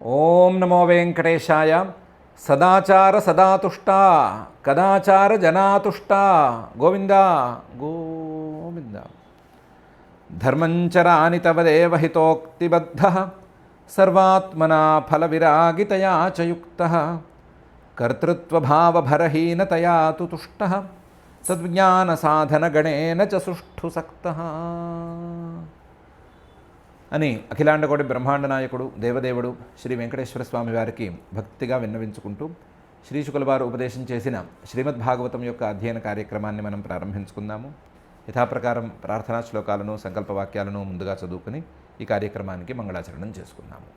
ఓం నమో వెంకటేశాయ. సదాచార సదాతుష్టా కదాచార జనాతుష్టా గోవింద గోవింద. ధర్మంచరాని తవ దేవహితోక్తిబద్ధ సర్వాత్మనా ఫలవిరాగితయా చ యుక్తః కర్తృత్వభావభరహీనతయా తు తుష్టః సద్జ్ఞానసాధనగణేన చ సుష్ఠు సక్తః అని అఖిలాండకోటి బ్రహ్మాండ నాయకుడు దేవదేవుడు శ్రీ వెంకటేశ్వర స్వామి వారికి భక్తిగా విన్నవించుకుంటూ శ్రీశుకుల వారు ఉపదేశం చేసిన శ్రీమద్భాగవతం యొక్క అధ్యయన కార్యక్రమాన్ని మనం ప్రారంభించుకుందాము. యథాప్రకారం ప్రార్థనా శ్లోకాలను సంకల్పవాక్యాలను ముందుగా చదువుకుని ఈ కార్యక్రమానికి మంగళాచరణం చేసుకుందాము.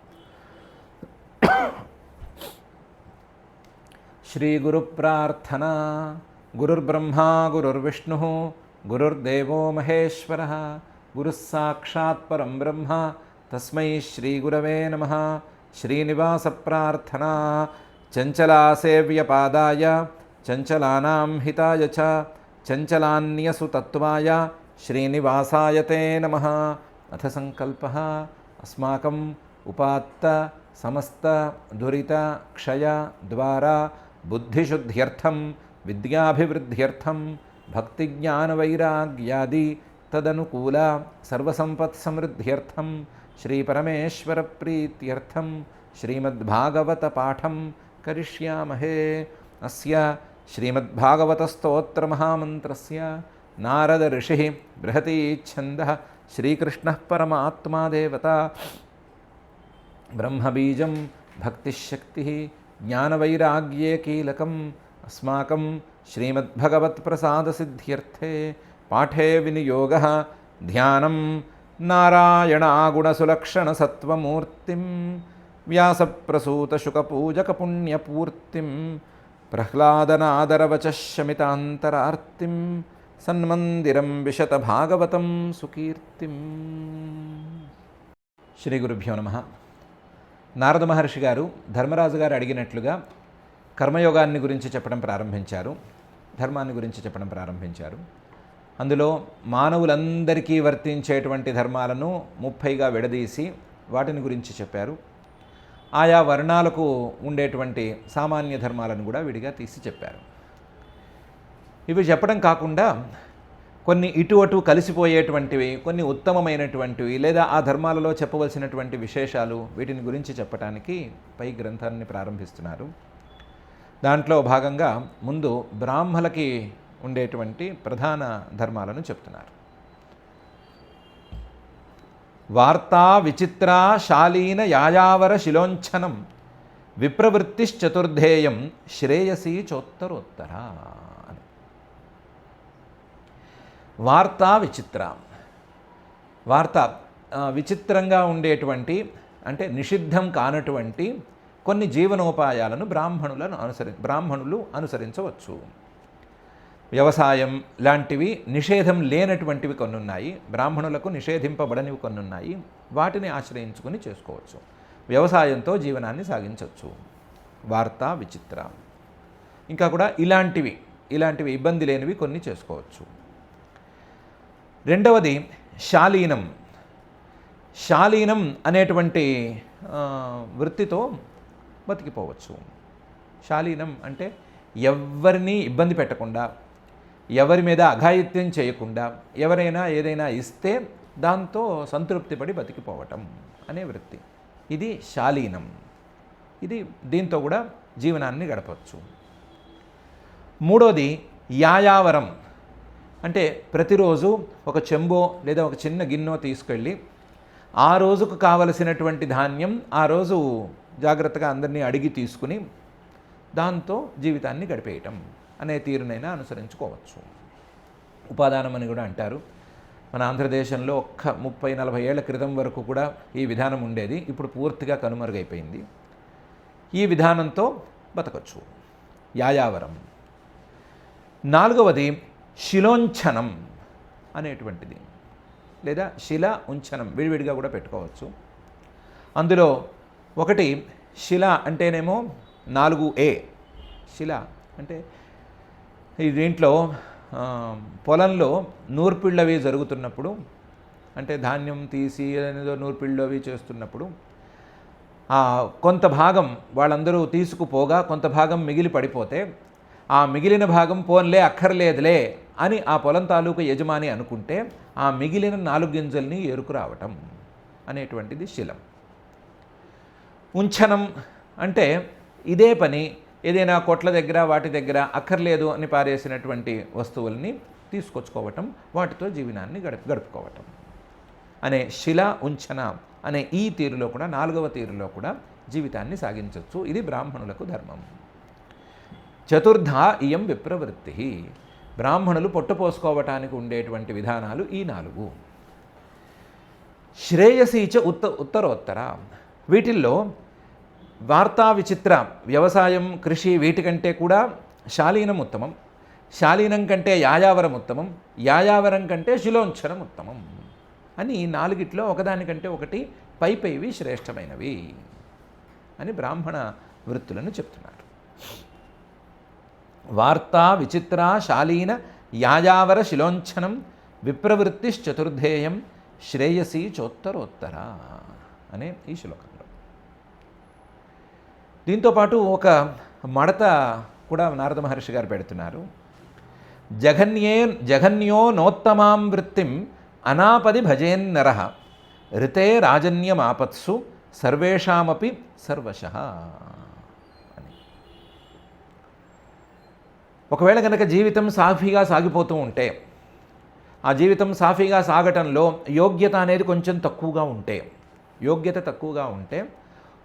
శ్రీ గురు ప్రార్థన. గురుర్బ్రహ్మా గురుర్విష్ణు గురుర్దేవో మహేశ్వర గురుః సాక్షాత్ పరం బ్రహ్మ తస్మై శ్రీ గురవే నమః. శ్రీనివాస ప్రార్థనా. చంచలాసేవ్యపాదాయ చంచలానాం హితాయ చ చంచలాన్యసు తత్వాయ శ్రీనివాసాయ తే నమః. అథ సంకల్పః అస్మాకం ఉపాత్త సమస్త దురిత క్షయ ద్వారా బుద్ధిశుద్ధ్యర్థం విద్యాభివృద్ధ్యర్థం భక్తిజ్ఞానవైరాగ్యాది తదనుకూల సర్వసంపత్సమృద్ధ్యర్థం శ్రీపరమేశ్వర ప్రీత్యర్థం శ్రీమద్భాగవత పాఠం కరిష్యామహే. అస్య శ్రీమద్భాగవతస్తోత్రమహామంత్రస్య నారద ఋషిః బృహతీచ్ఛందః శ్రీకృష్ణః పరమాత్మా దేవతా బ్రహ్మబీజం భక్తిశక్తిః జ్ఞానవైరాగ్యే కీలకం అస్మాకం శ్రీమద్భగవత్ప్రసాదసిద్ధ్యర్థే పాఠే వినియోగః ధ్యానం నారాయణాగుణసులక్షణసత్వమూర్తిం వ్యాసప్రసూతశుకపూజకపుణ్యపూర్తిం ప్రహ్లాదనాదరవచ శమితాంతరార్తిం సన్మందిరం విశతభాగవతం సుకీర్తిం. శ్రీ గురుభ్యో నమః. నారద మహర్షి గారు ధర్మరాజు గారు అడిగినట్లుగా కర్మయోగాన్ని గురించి చెప్పడం ప్రారంభించారు, ధర్మాన్ని గురించి చెప్పడం ప్రారంభించారు. అందులో మానవులందరికీ వర్తించేటువంటి ధర్మాలను 30గా విడదీసి వాటిని గురించి చెప్పారు. ఆయా వర్ణాలకు ఉండేటువంటి సామాన్య ధర్మాలను కూడా విడిగా తీసి చెప్పారు. ఇవి చెప్పడం కాకుండా కొన్ని ఇటు అటు కలిసిపోయేటువంటివి, కొన్ని ఉత్తమమైనటువంటివి లేదా ఆ ధర్మాలలో చెప్పవలసినటువంటి విశేషాలు, వీటిని గురించి చెప్పడానికి పై గ్రంథాన్ని ప్రారంభిస్తున్నారు. దాంట్లో భాగంగా ముందు బ్రాహ్మలకి ఉండేటువంటి ప్రధాన ధర్మాలను చెప్తున్నారు. వార్తా విచిత్ర శాలీన యాయావర శిలోంఛనం విప్రవృత్తిశ్చతుర్ధేయం శ్రేయసీ చోత్తరోత్తర అని. వార్తా విచిత్ర. వార్త విచిత్రంగా ఉండేటువంటి అంటే నిషిద్ధం కానటువంటి కొన్ని జీవనోపాయాలను బ్రాహ్మణులు అనుసరించవచ్చు. వ్యవసాయం లాంటివి నిషేధం లేనటువంటివి కొన్ని ఉన్నాయి, బ్రాహ్మణులకు నిషేధింపబడనివి కొన్ని ఉన్నాయి. వాటిని ఆశ్రయించుకుని చేసుకోవచ్చు, వ్యవసాయంతో జీవనాన్ని సాగించవచ్చు. వార్త విచిత్ర. ఇంకా కూడా ఇలాంటివి ఇబ్బంది లేనివి కొన్ని చేసుకోవచ్చు. రెండవది శాలీనం. శాలీనం అనేటువంటి వృత్తితో బతికిపోవచ్చు. శాలీనం అంటే ఎవరిని ఇబ్బంది పెట్టకుండా, ఎవరి మీద అఘాయిత్యం చేయకుండా, ఎవరైనా ఏదైనా ఇస్తే దాంతో సంతృప్తిపడి బతికిపోవటం అనే వృత్తి, ఇది శాలీనం. దీంతో కూడా జీవనాన్ని గడపవచ్చు. మూడోది యాయావరం. అంటే ప్రతిరోజు ఒక చెంబో లేదా ఒక చిన్న గిన్నె తీసుకెళ్ళి ఆ రోజుకు కావలసినటువంటి ధాన్యం ఆ రోజు జాగ్రత్తగా అందరినీ అడిగి తీసుకుని దాంతో జీవితాన్ని గడిపేయటం అనే తీరునైనా అనుసరించుకోవచ్చు. ఉపాదానం అని కూడా అంటారు. మన ఆంధ్రదేశంలో ఒక్క 30-40 ఏళ్ల క్రితం వరకు కూడా ఈ విధానం ఉండేది. ఇప్పుడు పూర్తిగా కనుమరుగైపోయింది. ఈ విధానంతో బతకచ్చు. యాయావరం. నాలుగవది శిలోంఛనం అనేటువంటిది, లేదా శిల ఉంచనం, విడివిడిగా కూడా పెట్టుకోవచ్చు. అందులో ఒకటి శిల అంటేనేమో 4A. శిల అంటే దీంట్లో పొలంలో నూర్పిళ్ళవి జరుగుతున్నప్పుడు, అంటే ధాన్యం తీసి ఏదో నూర్పిళ్ళు అవి చేస్తున్నప్పుడు కొంత భాగం వాళ్ళందరూ తీసుకుపోగా కొంత భాగం మిగిలి పడిపోతే ఆ మిగిలిన భాగం పోన్లే అక్కర్లేదులే అని ఆ పొలం తాలూకు యజమాని అనుకుంటే ఆ మిగిలిన 4 గింజల్ని ఏరుకురావటం అనేటువంటిది శిలం. ఉంచనం అంటే ఇదే పని ఏదైనా కొట్ల దగ్గర వాటి దగ్గర అక్కర్లేదు అని పారేసినటువంటి వస్తువుల్ని తీసుకొచ్చుకోవటం, వాటితో జీవనాన్ని గడుపుకోవటం అనే శిల ఉంచన అనే ఈ తీరులో కూడా 4వ తీరులో కూడా జీవితాన్ని సాగించవచ్చు. ఇది బ్రాహ్మణులకు ధర్మం. చతుర్థా ఇయం విప్రవృత్తి. బ్రాహ్మణులు పొట్టపోసుకోవటానికి ఉండేటువంటి విధానాలు ఈ 4. శ్రేయసీచ ఉత్తరోత్తర. వీటిల్లో వార్తా విచిత్ర, వ్యవసాయం, కృషి వీటికంటే కూడా శాలీనం ఉత్తమం, శాలీనం కంటే యాయావరం ఉత్తమం, యాయావరం కంటే శిలోంచనం ఉత్తమం అని 4ట్లో ఒకదానికంటే ఒకటి పైవి శ్రేష్టమైనవి అని బ్రాహ్మణ వృత్తులను చెప్తున్నారు. వార్తా విచిత్ర శాలీన యాయావర శిలోంచనం విప్రవృత్తిశ్చతుర్ధేయం శ్రేయసీ చోత్తరోత్తర అనే ఈ శ్లోకంలో. దీంతోపాటు ఒక మడత కూడా నారద మహర్షి గారు పెడుతున్నారు. జఘన్యో నోత్తమాం వృత్తిం అనాపది భజేన్నర ఋతే రాజన్యమాపత్సు సర్వేషామపి సర్వశః అని. ఒకవేళ కనుక జీవితం సాఫీగా సాగిపోతూ ఉంటే, ఆ జీవితం సాఫీగా సాగటంలో యోగ్యత అనేది కొంచెం తక్కువగా ఉంటే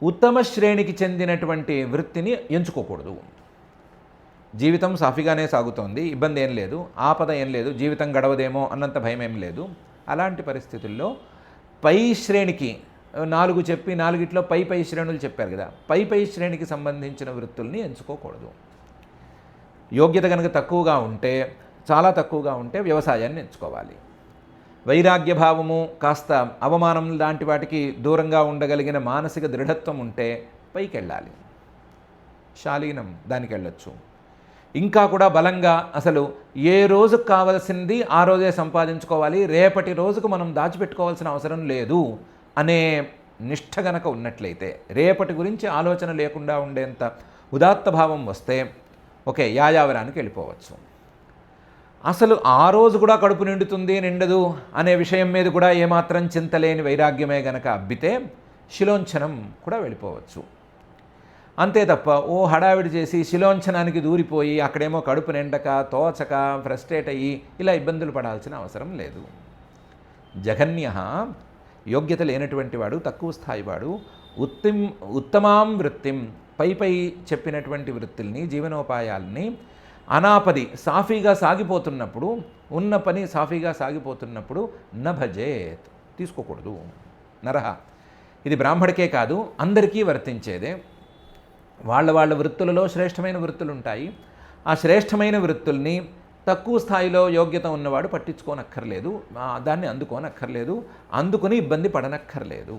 ఉత్తమ శ్రేణికి చెందినటువంటి వృత్తిని ఎంచుకోకూడదు. జీవితం సాఫీగానే సాగుతోంది, ఇబ్బంది ఏం లేదు, ఆపద ఏం లేదు, జీవితం గడవదేమో అన్నంత భయం ఏం లేదు. అలాంటి పరిస్థితుల్లో పై శ్రేణికి 4 చెప్పి 4ట్లో పై శ్రేణులు చెప్పారు కదా, పై శ్రేణికి సంబంధించిన వృత్తుల్ని ఎంచుకోకూడదు. యోగ్యత కనుక తక్కువగా ఉంటే, చాలా తక్కువగా ఉంటే వ్యవసాయాన్ని ఎంచుకోవాలి. వైరాగ్య భావము, కాస్త అవమానం లాంటి వాటికి దూరంగా ఉండగలిగిన మానసిక దృఢత్వం ఉంటే పైకి వెళ్ళాలి, శాలీనం దానికి వెళ్ళొచ్చు. ఇంకా కూడా బలంగా అసలు ఏ రోజుకు కావలసింది ఆ రోజే సంపాదించుకోవాలి, రేపటి రోజుకు మనం దాచిపెట్టుకోవాల్సిన అవసరం లేదు అనే నిష్ఠ గనక ఉన్నట్లయితే, రేపటి గురించి ఆలోచన లేకుండా ఉండేంత ఉదాత్త భావం వస్తే ఓకే యాయావరానికి వెళ్ళిపోవచ్చు. అసలు ఆ రోజు కూడా కడుపు నిండుతుంది నిండదు అనే విషయం మీద కూడా ఏమాత్రం చింతలేని వైరాగ్యమే గనక అబ్బితే శిలోంచనం కూడా వెళ్ళిపోవచ్చు. అంతే తప్ప ఓ హడావిడి చేసి శిలోంచనానికి దూరిపోయి అక్కడేమో కడుపు నిండక తోచక ఫ్రస్ట్రేట్ అయ్యి ఇలా ఇబ్బందులు పడాల్సిన అవసరం లేదు. జఘన్య యోగ్యత లేనటువంటి వాడు, తక్కువ స్థాయి వాడు ఉత్తమాం వృత్తిం పై చెప్పినటువంటి వృత్తుల్ని, జీవనోపాయాల్ని అనాపది సాఫీగా సాగిపోతున్నప్పుడు, ఉన్న పని సాఫీగా సాగిపోతున్నప్పుడు భజేత్ తీసుకోకూడదు. నరహ ఇది బ్రాహ్మడికే కాదు అందరికీ వర్తించేదే. వాళ్ళ వృత్తులలో శ్రేష్టమైన వృత్తులు ఉంటాయి. ఆ శ్రేష్టమైన వృత్తుల్ని తక్కువ స్థాయిలో యోగ్యత ఉన్నవాడు పట్టించుకోనక్కర్లేదు, దాన్ని అందుకోనక్కర్లేదు, అందుకుని ఇబ్బంది పడనక్కర్లేదు.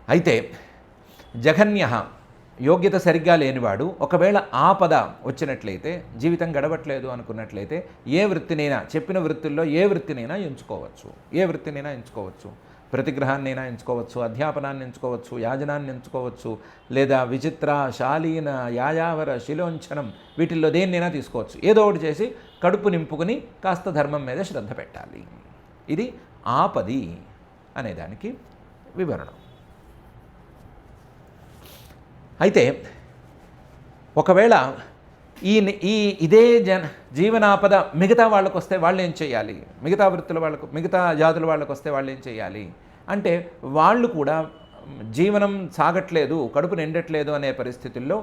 అయితే జఘన్య యోగ్యత సరిగ్గా లేనివాడు ఒకవేళ ఆపద వచ్చినట్లయితే, జీవితం గడవట్లేదు అనుకున్నట్లయితే ఏ వృత్తినైనా, చెప్పిన వృత్తుల్లో ఏ వృత్తినైనా ఎంచుకోవచ్చు. ప్రతిగ్రహాన్నైనా ఎంచుకోవచ్చు, అధ్యాపనాన్ని ఎంచుకోవచ్చు, యాజనాన్ని ఎంచుకోవచ్చు, లేదా విచిత్ర, శాలీన, యాయావర, శిలోంచనం వీటిల్లో దేన్నైనా తీసుకోవచ్చు. ఏదో ఒకటి చేసి కడుపు నింపుకుని కాస్త ధర్మం మీద శ్రద్ధ పెట్టాలి. ఇది ఆపది అనేదానికి వివరణం. అయితే ఒకవేళ ఇదే జీవనాపద మిగతా వాళ్ళకు వస్తే వాళ్ళు ఏం చేయాలి, మిగతా వృత్తుల వాళ్ళకు, మిగతా జాతుల వాళ్ళకు వస్తే వాళ్ళు ఏం చేయాలి అంటే, వాళ్ళు కూడా జీవనం సాగట్లేదు, కడుపు నిండట్లేదు అనే పరిస్థితుల్లో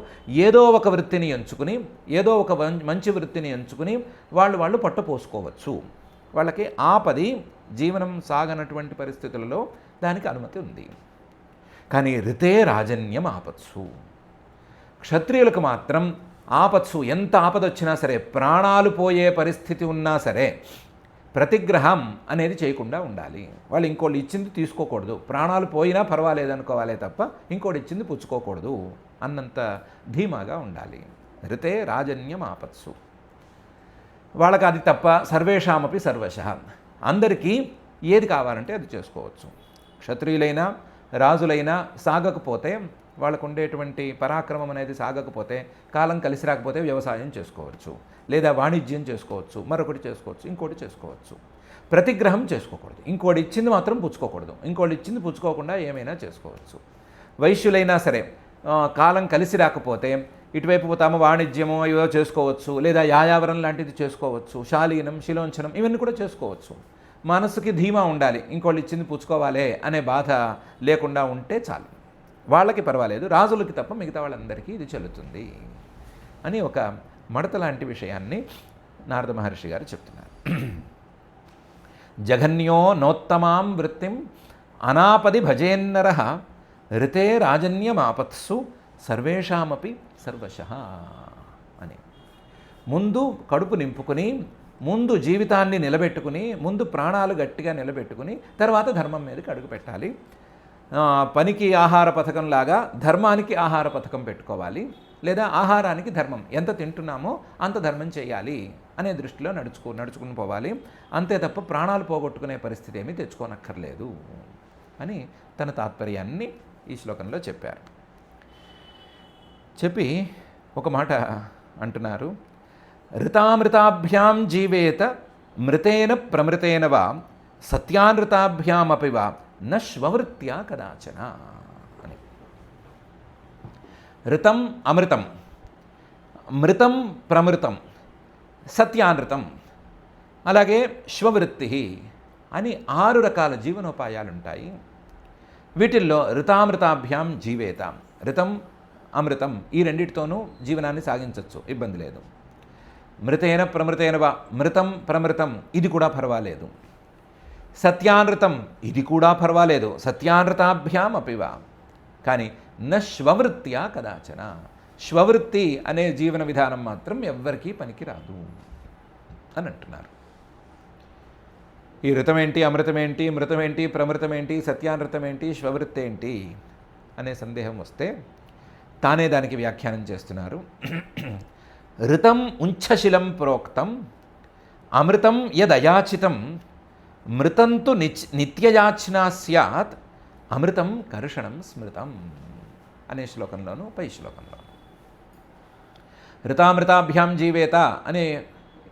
ఏదో ఒక వృత్తిని ఎంచుకుని, ఏదో ఒక మంచి వృత్తిని ఎంచుకుని వాళ్ళు పట్టపోసుకోవచ్చు. వాళ్ళకి ఆపది జీవనం సాగనటువంటి పరిస్థితులలో దానికి అనుమతి ఉంది. కానీ ఋతే రాజన్యం ఆపత్సు, క్షత్రియులకు మాత్రం ఆపత్సు, ఎంత ఆపదొచ్చినా సరే, ప్రాణాలు పోయే పరిస్థితి ఉన్నా సరే ప్రతిగ్రహం అనేది చేయకుండా ఉండాలి. వాళ్ళు ఇంకోళ్ళు ఇచ్చింది తీసుకోకూడదు, ప్రాణాలు పోయినా పర్వాలేదు అనుకోవాలే తప్ప ఇంకోటి ఇచ్చింది పుచ్చుకోకూడదు అన్నంత ధీమాగా ఉండాలి. ఋతే రాజన్యం ఆపత్సు. వాళ్ళకి అది తప్ప సర్వేషామపి సర్వశః, అందరికీ ఏది కావాలంటే అది చేసుకోవచ్చు. క్షత్రియులైనా రాజులైనా సాగకపోతే, వాళ్ళకు ఉండేటువంటి పరాక్రమం అనేది సాగకపోతే, కాలం కలిసి రాకపోతే వ్యవసాయం చేసుకోవచ్చు, లేదా వాణిజ్యం చేసుకోవచ్చు, మరొకటి చేసుకోవచ్చు, ఇంకోటి చేసుకోవచ్చు. ప్రతిగ్రహం చేసుకోకూడదు, ఇంకోటి ఇచ్చింది మాత్రం పుచ్చుకోకూడదు, ఇంకోటి ఇచ్చింది పుచ్చుకోకుండా ఏమైనా చేసుకోవచ్చు. వైశ్యులైనా సరే కాలం కలిసి రాకపోతే ఇటువైపు తమ వాణిజ్యమో ఏదో చేసుకోవచ్చు, లేదా యాయావరం లాంటిది చేసుకోవచ్చు, శాలీనం, శిలోంచనం ఇవన్నీ కూడా చేసుకోవచ్చు. మనసుకి ధీమా ఉండాలి, ఇంకోళ్ళు ఇచ్చింది పుచ్చుకోవాలే అనే బాధ లేకుండా ఉంటే చాలు. వాళ్ళకి పర్వాలేదు, రాజులకి తప్ప మిగతా వాళ్ళందరికీ ఇది చెల్లుతుంది అని ఒక మడత లాంటి విషయాన్ని నారద మహర్షి గారు చెప్తున్నారు. జఘన్యో నోత్తమాం వృత్తిం అనాపది భజేన్నర ఋతే రాజన్యమాపత్సు సర్వేషామపి సర్వశః అని. ముందు కడుపు నింపుకుని, ముందు జీవితాన్ని నిలబెట్టుకుని, ముందు ప్రాణాలు గట్టిగా నిలబెట్టుకుని తర్వాత ధర్మం మీదకి అడుగు పెట్టాలి. పనికి ఆహార పథకం లాగా ధర్మానికి ఆహార పథకం పెట్టుకోవాలి, లేదా ఆహారానికి ధర్మం, ఎంత తింటున్నామో అంత ధర్మం చేయాలి అనే దృష్టిలో నడుచుకుని పోవాలి. అంతే తప్ప ప్రాణాలు పోగొట్టుకునే పరిస్థితి ఏమీ తెచ్చుకోనక్కర్లేదు అని తన తాత్పర్యాన్ని ఈ శ్లోకంలో చెప్పారు. చెప్పి ఒక మాట అంటున్నారు, ఋతామృతాభ్యాం జీవేత మృతేన ప్రమృతేన వా సత్యానృతాభ్యామపి వా న శ్వవృత్త్యా కదాచన అని. ఋతం అమృతం, మృతం ప్రమృతం, సత్యానృతం, అలాగే శ్వవృత్తి అని 6 రకాల జీవనోపాయాలుంటాయి. వీటిల్లో ఋతామృతాభ్యాం జీవేత, ఋతం అమృతం ఈ రెండిటితోనూ జీవనాన్ని సాగించవచ్చు, ఇబ్బంది లేదు. మృతేన ప్రమృతేన వా, మృతం ప్రమృతం ఇది కూడా పర్వాలేదు. సత్యానృతం ఇది కూడా పర్వాలేదు, సత్యానృతాభ్యాం అపివా. కానీ న శ్వవృత్త్యా కదాచన, శ్వవృత్తి అనే జీవన విధానం మాత్రం ఎవ్వరికీ పనికిరాదు అని అంటున్నారు. ఈ ఋతం ఏంటి, అమృతం ఏంటి, మృతం ఏంటి, ప్రమృతం ఏంటి, సత్యానృతం ఏంటి, శ్వవృత్తి ఏంటి అనే సందేహం వస్తే తానే దానికి వ్యాఖ్యానం చేస్తున్నారు. ఋతం ఉంఛశిలం ప్రోక్తం అమృతం యదయాచితం మృతంతు నిత్యయాచనా స్యాత్ అమృతం కర్షణం స్మృతం అనే శ్లోకంలోను పై శ్లోకంలో. ఋతామృతాభ్యాం జీవేత అనే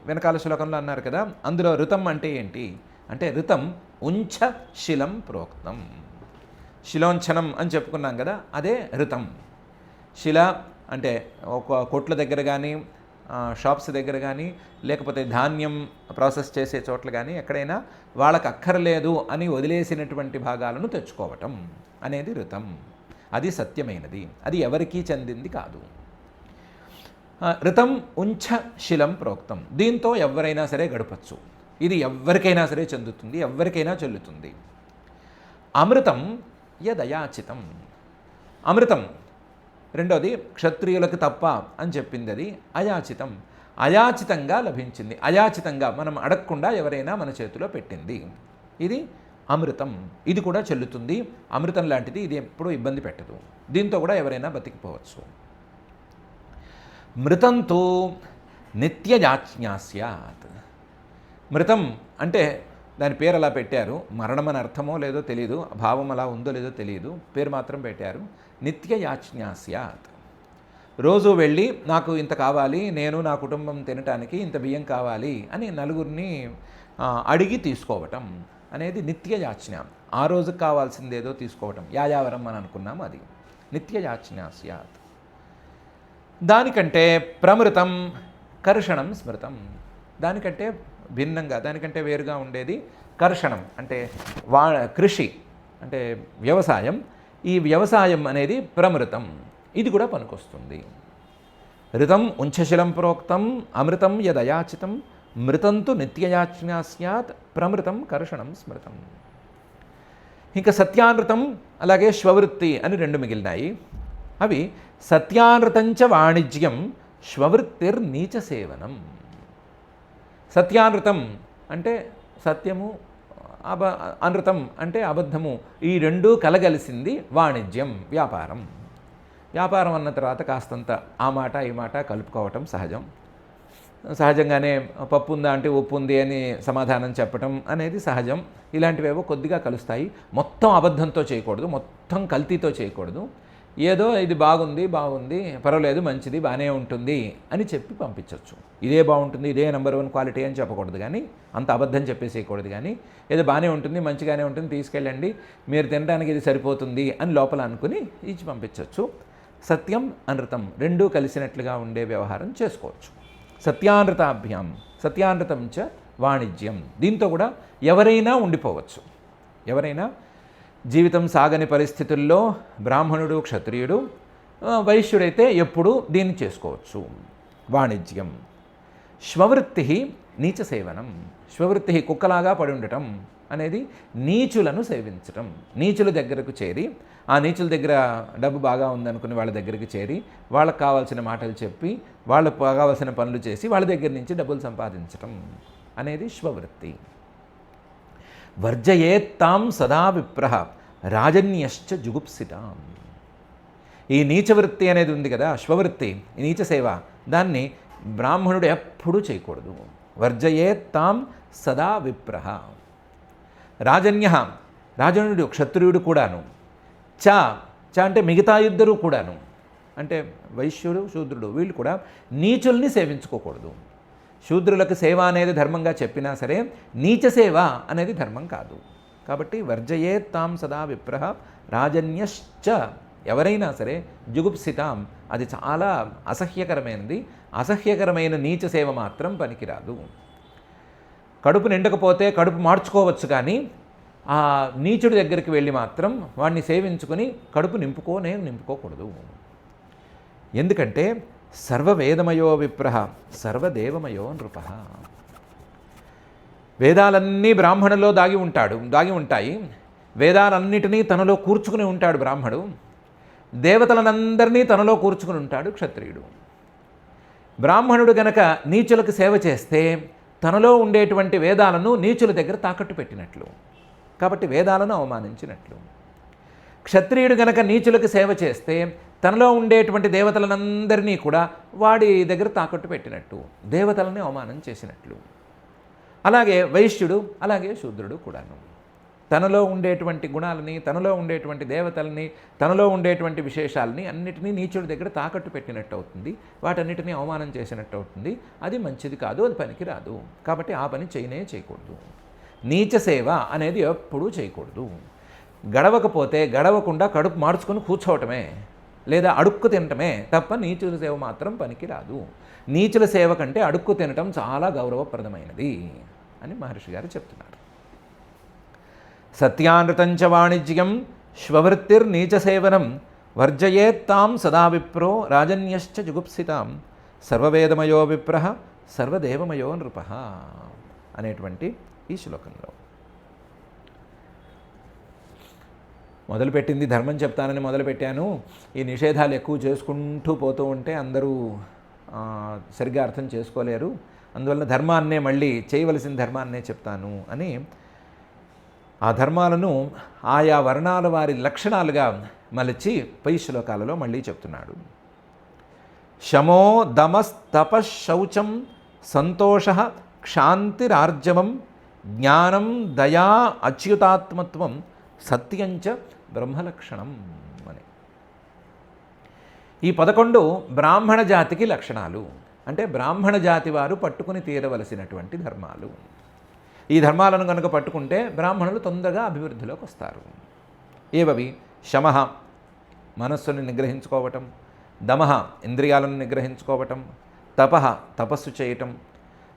వెనకాల శ్లోకంలో అన్నారు కదా, అందులో ఋతం అంటే ఏంటి అంటే ఋతం ఉంఛశిలం ప్రోక్తం, శిలోంఛనం అని చెప్పుకున్నాం కదా, అదే ఋతం. శిల అంటే ఒక కొట్ల దగ్గర కానీ, షాప్స్ దగ్గర కానీ, లేకపోతే ధాన్యం ప్రాసెస్ చేసే చోట్ల కానీ ఎక్కడైనా వాళ్ళకి అక్కర్లేదు అని వదిలేసినటువంటి భాగాలను తెచ్చుకోవటం అనేది ఋతం. అది సత్యమైనది, అది ఎవరికీ చెందింది కాదు. ఋతం ఉంఛశిలం ప్రోక్తం, దీంతో ఎవరైనా సరే గడపచ్చు, ఇది ఎవరికైనా సరే చెందుతుంది, ఎవరికైనా చెల్లుతుంది. అమృతం యదయాచితం, అమృతం రెండోది క్షత్రియులకు తప్ప అని చెప్పింది, అది అయాచితం, అయాచితంగా లభించింది, అయాచితంగా మనం అడగకుండా ఎవరైనా మన చేతిలో పెట్టింది, ఇది అమృతం. ఇది కూడా చెల్లుతుంది, అమృతం లాంటిది, ఇది ఎప్పుడూ ఇబ్బంది పెట్టదు, దీంతో కూడా ఎవరైనా బతికిపోవచ్చు. మృతంతో నిత్యయాజ్ఞా స్యాత్, మృతం అంటే దాని పేరు అలా పెట్టారు, మరణం అని అర్థమో లేదో తెలియదు, భావం అలా ఉందో లేదో తెలియదు, పేరు మాత్రం పెట్టారు. నిత్యయాజ్ఞా స్యాత్, రోజు వెళ్ళి నాకు ఇంత కావాలి, నేను నా కుటుంబం తినటానికి ఇంత బియ్యం కావాలి అని నలుగురిని అడిగి తీసుకోవటం అనేది నిత్యయాజ్ఞ. ఆ రోజుకు కావాల్సిందేదో తీసుకోవటం, యాయావరం అని అనుకున్నాం, అది నిత్యయాజ్ఞా స్యాత్. దానికంటే ప్రమృతం కర్షణం స్మృతం, దానికంటే భిన్నంగా, దానికంటే వేరుగా ఉండేది కర్షణం అంటే కృషి అంటే వ్యవసాయం. ఈ వ్యవసాయం అనేది ప్రమృతం, ఇది కూడా పనికొస్తుంది. ఋతం ఉంఛశిలం ప్రోక్తం అమృతం యదయాచితం మృతంతు నిత్యయాజ్ఞా స్యాత్ ప్రమృతం కర్షణం స్మృతం. ఇంకా సత్యానృతం అలాగే శ్వవృత్తి అని 2 మిగిలినాయి. అవి సత్యానృతంచ వాణిజ్యం శ్వవృత్తిర్నీచ సేవనం. సత్యానృతం అంటే సత్యము, అనృతం అంటే అబద్ధము, ఈ 2 కలగలిసింది వాణిజ్యం, వ్యాపారం. వ్యాపారం అన్న తర్వాత కాస్తంత ఆ మాట ఈ మాట కలుపుకోవటం సహజం. సహజంగానే పప్పు ఉందా అంటే ఉప్పు ఉంది అని సమాధానం చెప్పటం అనేది సహజం. ఇలాంటివేవో కొద్దిగా కలుస్తాయి. మొత్తం అబద్ధంతో చేయకూడదు, మొత్తం కల్తీతో చేయకూడదు. ఏదో ఇది బాగుంది పర్వాలేదు మంచిది బాగానే ఉంటుంది అని చెప్పి పంపించవచ్చు. ఇదే బాగుంటుంది ఇదే నెంబర్ 1 క్వాలిటీ అని చెప్పకూడదు, కానీ అంత అబద్ధం చెప్పేసేయకూడదు. కానీ ఏదో బాగానే ఉంటుంది మంచిగానే ఉంటుంది తీసుకెళ్ళండి మీరు తినడానికి ఇది సరిపోతుంది అని లోపల అనుకుని ఇచ్చి పంపించవచ్చు. సత్యం అనృతం రెండూ కలిసినట్లుగా ఉండే వ్యవహారం చేసుకోవచ్చు. సత్యానృతాభ్యాం సత్యానృతం చ వాణిజ్యం. దీంతో కూడా ఎవరైనా ఉండిపోవచ్చు. ఎవరైనా జీవితం సాగని పరిస్థితుల్లో బ్రాహ్మణుడు క్షత్రియుడు వైశ్యుడైతే ఎప్పుడూ దీన్ని చేసుకోవచ్చు. వాణిజ్యం. శ్వవృత్తి నీచ సేవనం. శ్వవృత్తి కుక్కలాగా పడి ఉండటం అనేది నీచులను సేవించటం. నీచుల దగ్గరకు చేరి ఆ నీచుల దగ్గర డబ్బు బాగా ఉందనుకుని వాళ్ళ దగ్గరికి చేరి వాళ్ళకు కావాల్సిన మాటలు చెప్పి వాళ్ళకు కావాల్సిన పనులు చేసి వాళ్ళ దగ్గర నుంచి డబ్బులు సంపాదించటం అనేది శ్వవృత్తి. వర్జయేత్తాం సదా విప్రః రాజన్యశ్చ జుగుప్సితాం. ఈ నీచవృత్తి అనేది ఉంది కదా, శ్వవృత్తి, ఈ నీచ సేవ, దాన్ని బ్రాహ్మణుడు ఎప్పుడూ చేయకూడదు. వర్జయేత్తాం సదా విప్రః. రాజన్య రాజనుడు క్షత్రియుడు కూడాను. చ అంటే మిగతా ఇద్దరు కూడాను, అంటే వైశ్యుడు శూద్రుడు వీళ్ళు కూడా నీచుల్ని సేవించుకోకూడదు. శూద్రులకు సేవ అనేది ధర్మంగా చెప్పినా సరే నీచ సేవ అనేది ధర్మం కాదు. కాబట్టి వర్జయేత్తాం సదా విప్రః రాజన్యశ్చ. ఎవరైనా సరే జుగుప్సితాం, అది చాలా అసహ్యకరమైనది. అసహ్యకరమైన నీచ సేవ మాత్రం పనికిరాదు. కడుపు నిండకపోతే కడుపు మార్చుకోవచ్చు, కానీ ఆ నీచుడి దగ్గరికి వెళ్ళి మాత్రం వాడిని సేవించుకొని కడుపు నింపుకోకూడదు. ఎందుకంటే సర్వవేదమయో విప్రః సర్వదేవమయో నృపః. వేదాలన్నీ బ్రాహ్మణులో దాగి ఉంటాయి. వేదాలన్నిటినీ తనలో కూర్చుకుని ఉంటాడు బ్రాహ్మడు. దేవతలనందరినీ తనలో కూర్చుకుని ఉంటాడు క్షత్రియుడు. బ్రాహ్మణుడు గనక నీచులకు సేవ చేస్తే తనలో ఉండేటువంటి వేదాలను నీచుల దగ్గర తాకట్టు పెట్టినట్లు, కాబట్టి వేదాలను అవమానించినట్లు. క్షత్రియుడు గనక నీచులకు సేవ చేస్తే తనలో ఉండేటువంటి దేవతలనందరినీ కూడా వాడి దగ్గర తాకట్టు పెట్టినట్టు, దేవతలని అవమానం చేసినట్లు. అలాగే వైశ్యుడు, అలాగే శూద్రుడు కూడాను తనలో ఉండేటువంటి గుణాలని, తనలో ఉండేటువంటి దేవతల్ని, తనలో ఉండేటువంటి విశేషాలని అన్నిటినీ నీచుడి దగ్గర తాకట్టు పెట్టినట్టు అవుతుంది, వాటన్నిటినీ అవమానం చేసినట్టు అవుతుంది. అది మంచిది కాదు, అది పనికిరాదు. కాబట్టి ఆ పని చేయకూడదు. నీచ సేవ అనేది ఎప్పుడూ చేయకూడదు. గడవకుండా కడుపు మార్చుకొని కూర్చోవటమే లేదా అడుక్కు తినటమే తప్ప నీచుల సేవ మాత్రం పనికిరాదు. నీచుల సేవ కంటే అడుక్కు తినటం చాలా గౌరవప్రదమైనది అని మహర్షి గారు చెప్తున్నారు. సత్యానృతంచ వాణిజ్యం శ్వవృత్తిర్నీచసేవనం వర్జయేత్తాం సదా విప్రో రాజన్యశ్చ జుగుప్సితాం సర్వవేదమయో విప్రః సర్వదేవమయో నృపః అనేటువంటి ఈ శ్లోకంలో మొదలుపెట్టింది ధర్మం చెప్తానని మొదలుపెట్టాను. ఈ నిషేధాలు ఎక్కువ చేసుకుంటూ పోతూ ఉంటే అందరూ సరిగ్గా అర్థం చేసుకోలేరు. అందువల్ల ధర్మాన్నే మళ్ళీ చేయవలసిన ధర్మాన్నే చెప్తాను అని ఆ ధర్మాలను ఆయా వర్ణాల వారి లక్షణాలుగా మలచి పై శ్లోకాలలో మళ్ళీ చెప్తున్నాడు. శమో దమస్తపశౌచం సంతోషః క్షాంతిరార్జవం జ్ఞానం దయా అచ్యుతాత్మత్వం సత్యంచ బ్రహ్మలక్షణం అని. ఈ 11 బ్రాహ్మణ జాతికి లక్షణాలు, అంటే బ్రాహ్మణ జాతి వారు పట్టుకుని తీరవలసినటువంటి ధర్మాలు. ఈ ధర్మాలను కనుక పట్టుకుంటే బ్రాహ్మణులు తొందరగా అభివృద్ధిలోకి వస్తారు. ఏవవి? శమః మనస్సును నిగ్రహించుకోవటం, దమః ఇంద్రియాలను నిగ్రహించుకోవటం, తపః తపస్సు చేయటం,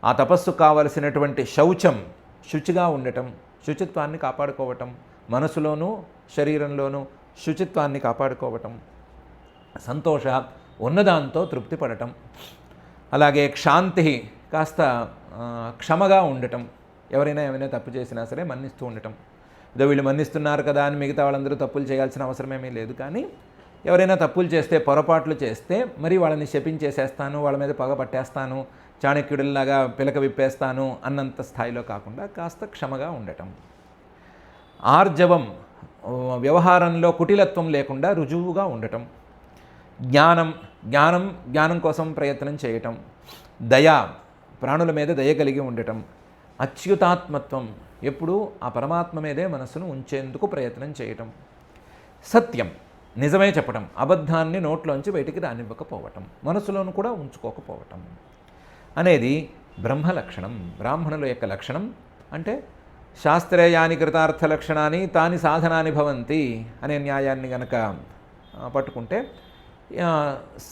ఆ తపస్సు కావలసినటువంటి శౌచం శుచిగా ఉండటం, శుచిత్వాన్ని కాపాడుకోవటం, మనసులోనూ శరీరంలోనూ శుచిత్వాన్ని కాపాడుకోవటం, సంతోష ఉన్నదాంతో తృప్తి పడటం, అలాగే క్షాంతి కాస్త క్షమగా ఉండటం, ఎవరైనా ఏమైనా తప్పు చేసినా సరే మన్నిస్తూ ఉండటం. ఏదో వీళ్ళు మన్నిస్తున్నారు కదా అని మిగతా వాళ్ళందరూ తప్పులు చేయాల్సిన అవసరమేమీ లేదు, కానీ ఎవరైనా తప్పులు చేస్తే పొరపాట్లు చేస్తే మరి వాళ్ళని శపించేసేస్తాను, వాళ్ళ మీద పగ పట్టేస్తాను, చాణక్యుడిలాగా పిలక విప్పేస్తాను అన్నంత స్థాయిలో కాకుండా కాస్త క్షమగా ఉండటం. ఆర్జవం వ్యవహారంలో కుటిలత్వం లేకుండా రుజువుగా ఉండటం. జ్ఞానం కోసం ప్రయత్నం చేయటం. దయ ప్రాణుల మీద దయ కలిగి ఉండటం. అచ్యుతాత్మత్వం, ఎప్పుడూ ఆ పరమాత్మ మీదే మనస్సును ఉంచేందుకు ప్రయత్నం చేయటం. సత్యం, నిజమే చెప్పటం, అబద్ధాన్ని నోట్లోంచి బయటికి రానివ్వకపోవటం, మనసులోను కూడా ఉంచుకోకపోవటం అనేది బ్రహ్మ లక్షణం, బ్రాహ్మణుల యొక్క లక్షణం. అంటే శాస్త్రేయాని కృతార్థ లక్షణాన్ని తాని సాధనాని భవంతి అనే న్యాయాన్ని గనక పట్టుకుంటే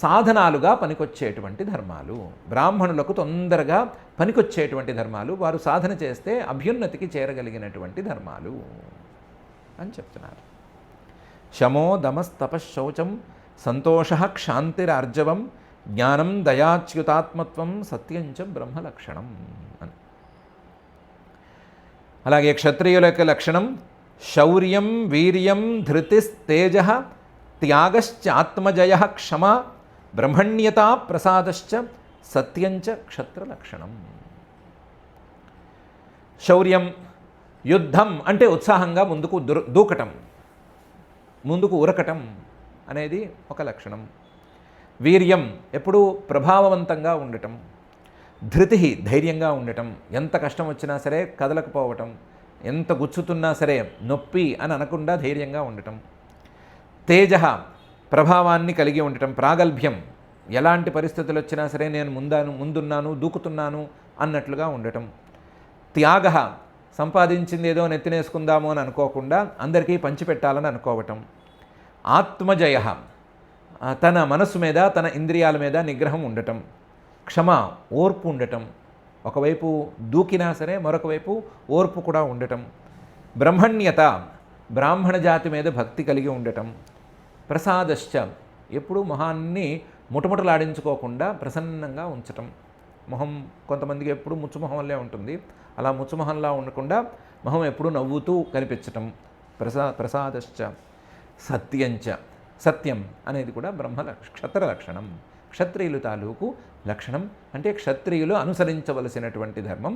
సాధనాలుగా పనికొచ్చేటువంటి ధర్మాలు, బ్రాహ్మణులకు తొందరగా పనికొచ్చేటువంటి ధర్మాలు, వారు సాధన చేస్తే అభ్యున్నతికి చేరగలిగినటువంటి ధర్మాలు అని చెప్తున్నారు. శమో దమస్తపశౌచం సంతోష క్షాంతిరార్జవం జ్ఞానం దయాచ్యుతాత్మత్వం సత్యంచ బ్రహ్మలక్షణం అని. అలాగే క్షత్రియుల యొక్క లక్షణం శౌర్యం వీర్యం ధృతిస్తేజ త్యాగశ్చ ఆత్మజయ క్షమ బ్రహ్మణ్యత ప్రసాదశ్చ సత్యంచ క్షత్రలక్షణం. శౌర్యం, యుద్ధం అంటే ఉత్సాహంగా ముందుకు దూకటం, ముందుకు ఉరకటం అనేది ఒక లక్షణం. వీర్యం, ఎప్పుడూ ప్రభావవంతంగా ఉండటం. ధృతి, ధైర్యంగా ఉండటం, ఎంత కష్టం వచ్చినా సరే కదలకపోవటం, ఎంత గుచ్చుతున్నా సరే నొప్పి అని అనకుండా ధైర్యంగా ఉండటం. తేజ, ప్రభావాన్ని కలిగి ఉండటం. ప్రాగల్భ్యం, ఎలాంటి పరిస్థితులు వచ్చినా సరే నేను ముందున్నాను దూకుతున్నాను అన్నట్లుగా ఉండటం. త్యాగ, సంపాదించింది ఏదో నెత్తినేసుకుందాము అని అనుకోకుండా అందరికీ పంచిపెట్టాలని అనుకోవటం. ఆత్మజయ, తన మనస్సు మీద తన ఇంద్రియాల మీద నిగ్రహం ఉండటం. క్షమ, ఓర్పు ఉండటం, ఒకవైపు దూకినా సరే మరొక వైపు ఓర్పు కూడా ఉండటం. బ్రహ్మణ్యత, బ్రాహ్మణ జాతి మీద భక్తి కలిగి ఉండటం. ప్రసాదశ్చ, ఎప్పుడూ మొహాన్ని ముటముటలాడించుకోకుండా ప్రసన్నంగా ఉంచటం. మొహం కొంతమందికి ఎప్పుడు ముచ్చుమొహం వల్లే ఉంటుంది, అలా ముచ్చుమొహంలా ఉండకుండా మొహం ఎప్పుడూ నవ్వుతూ కనిపించటం. ప్రసాదశ్చ. సత్యంచ, సత్యం అనేది కూడా క్షత్ర లక్షణం, క్షత్రియులు తాలూకు లక్షణం. అంటే క్షత్రియులు అనుసరించవలసినటువంటి ధర్మం.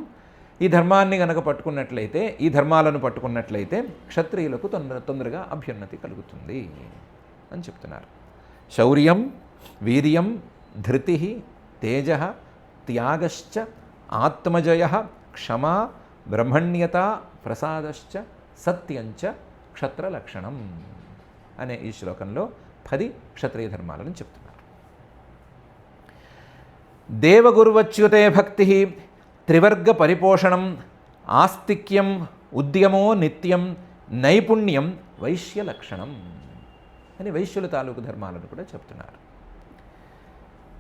ఈ ధర్మాన్ని గనక పట్టుకున్నట్లయితే, ఈ ధర్మాలను పట్టుకున్నట్లయితే క్షత్రియులకు తొందరగా అభ్యున్నతి కలుగుతుంది అని చెప్తున్నారు. శౌర్యం, వీర్యం, ధృతి, తేజ, త్యాగశ్చ, ఆత్మజయ, క్షమా, బ్రహ్మణ్యత, ప్రసాదశ్చ, సత్యంచ క్షత్రలక్షణం అనే ఈ శ్లోకంలో 10 క్షత్రియ ధర్మాలను చెప్తున్నారు. దేవగురువచ్యుతే భక్తి త్రివర్గ పరిపోషణం ఆస్తిక్యం ఉద్యమో నిత్యం నైపుణ్యం వైశ్యలక్షణం అని వైశ్యుల తాలూకు ధర్మాలను కూడా చెప్తున్నారు.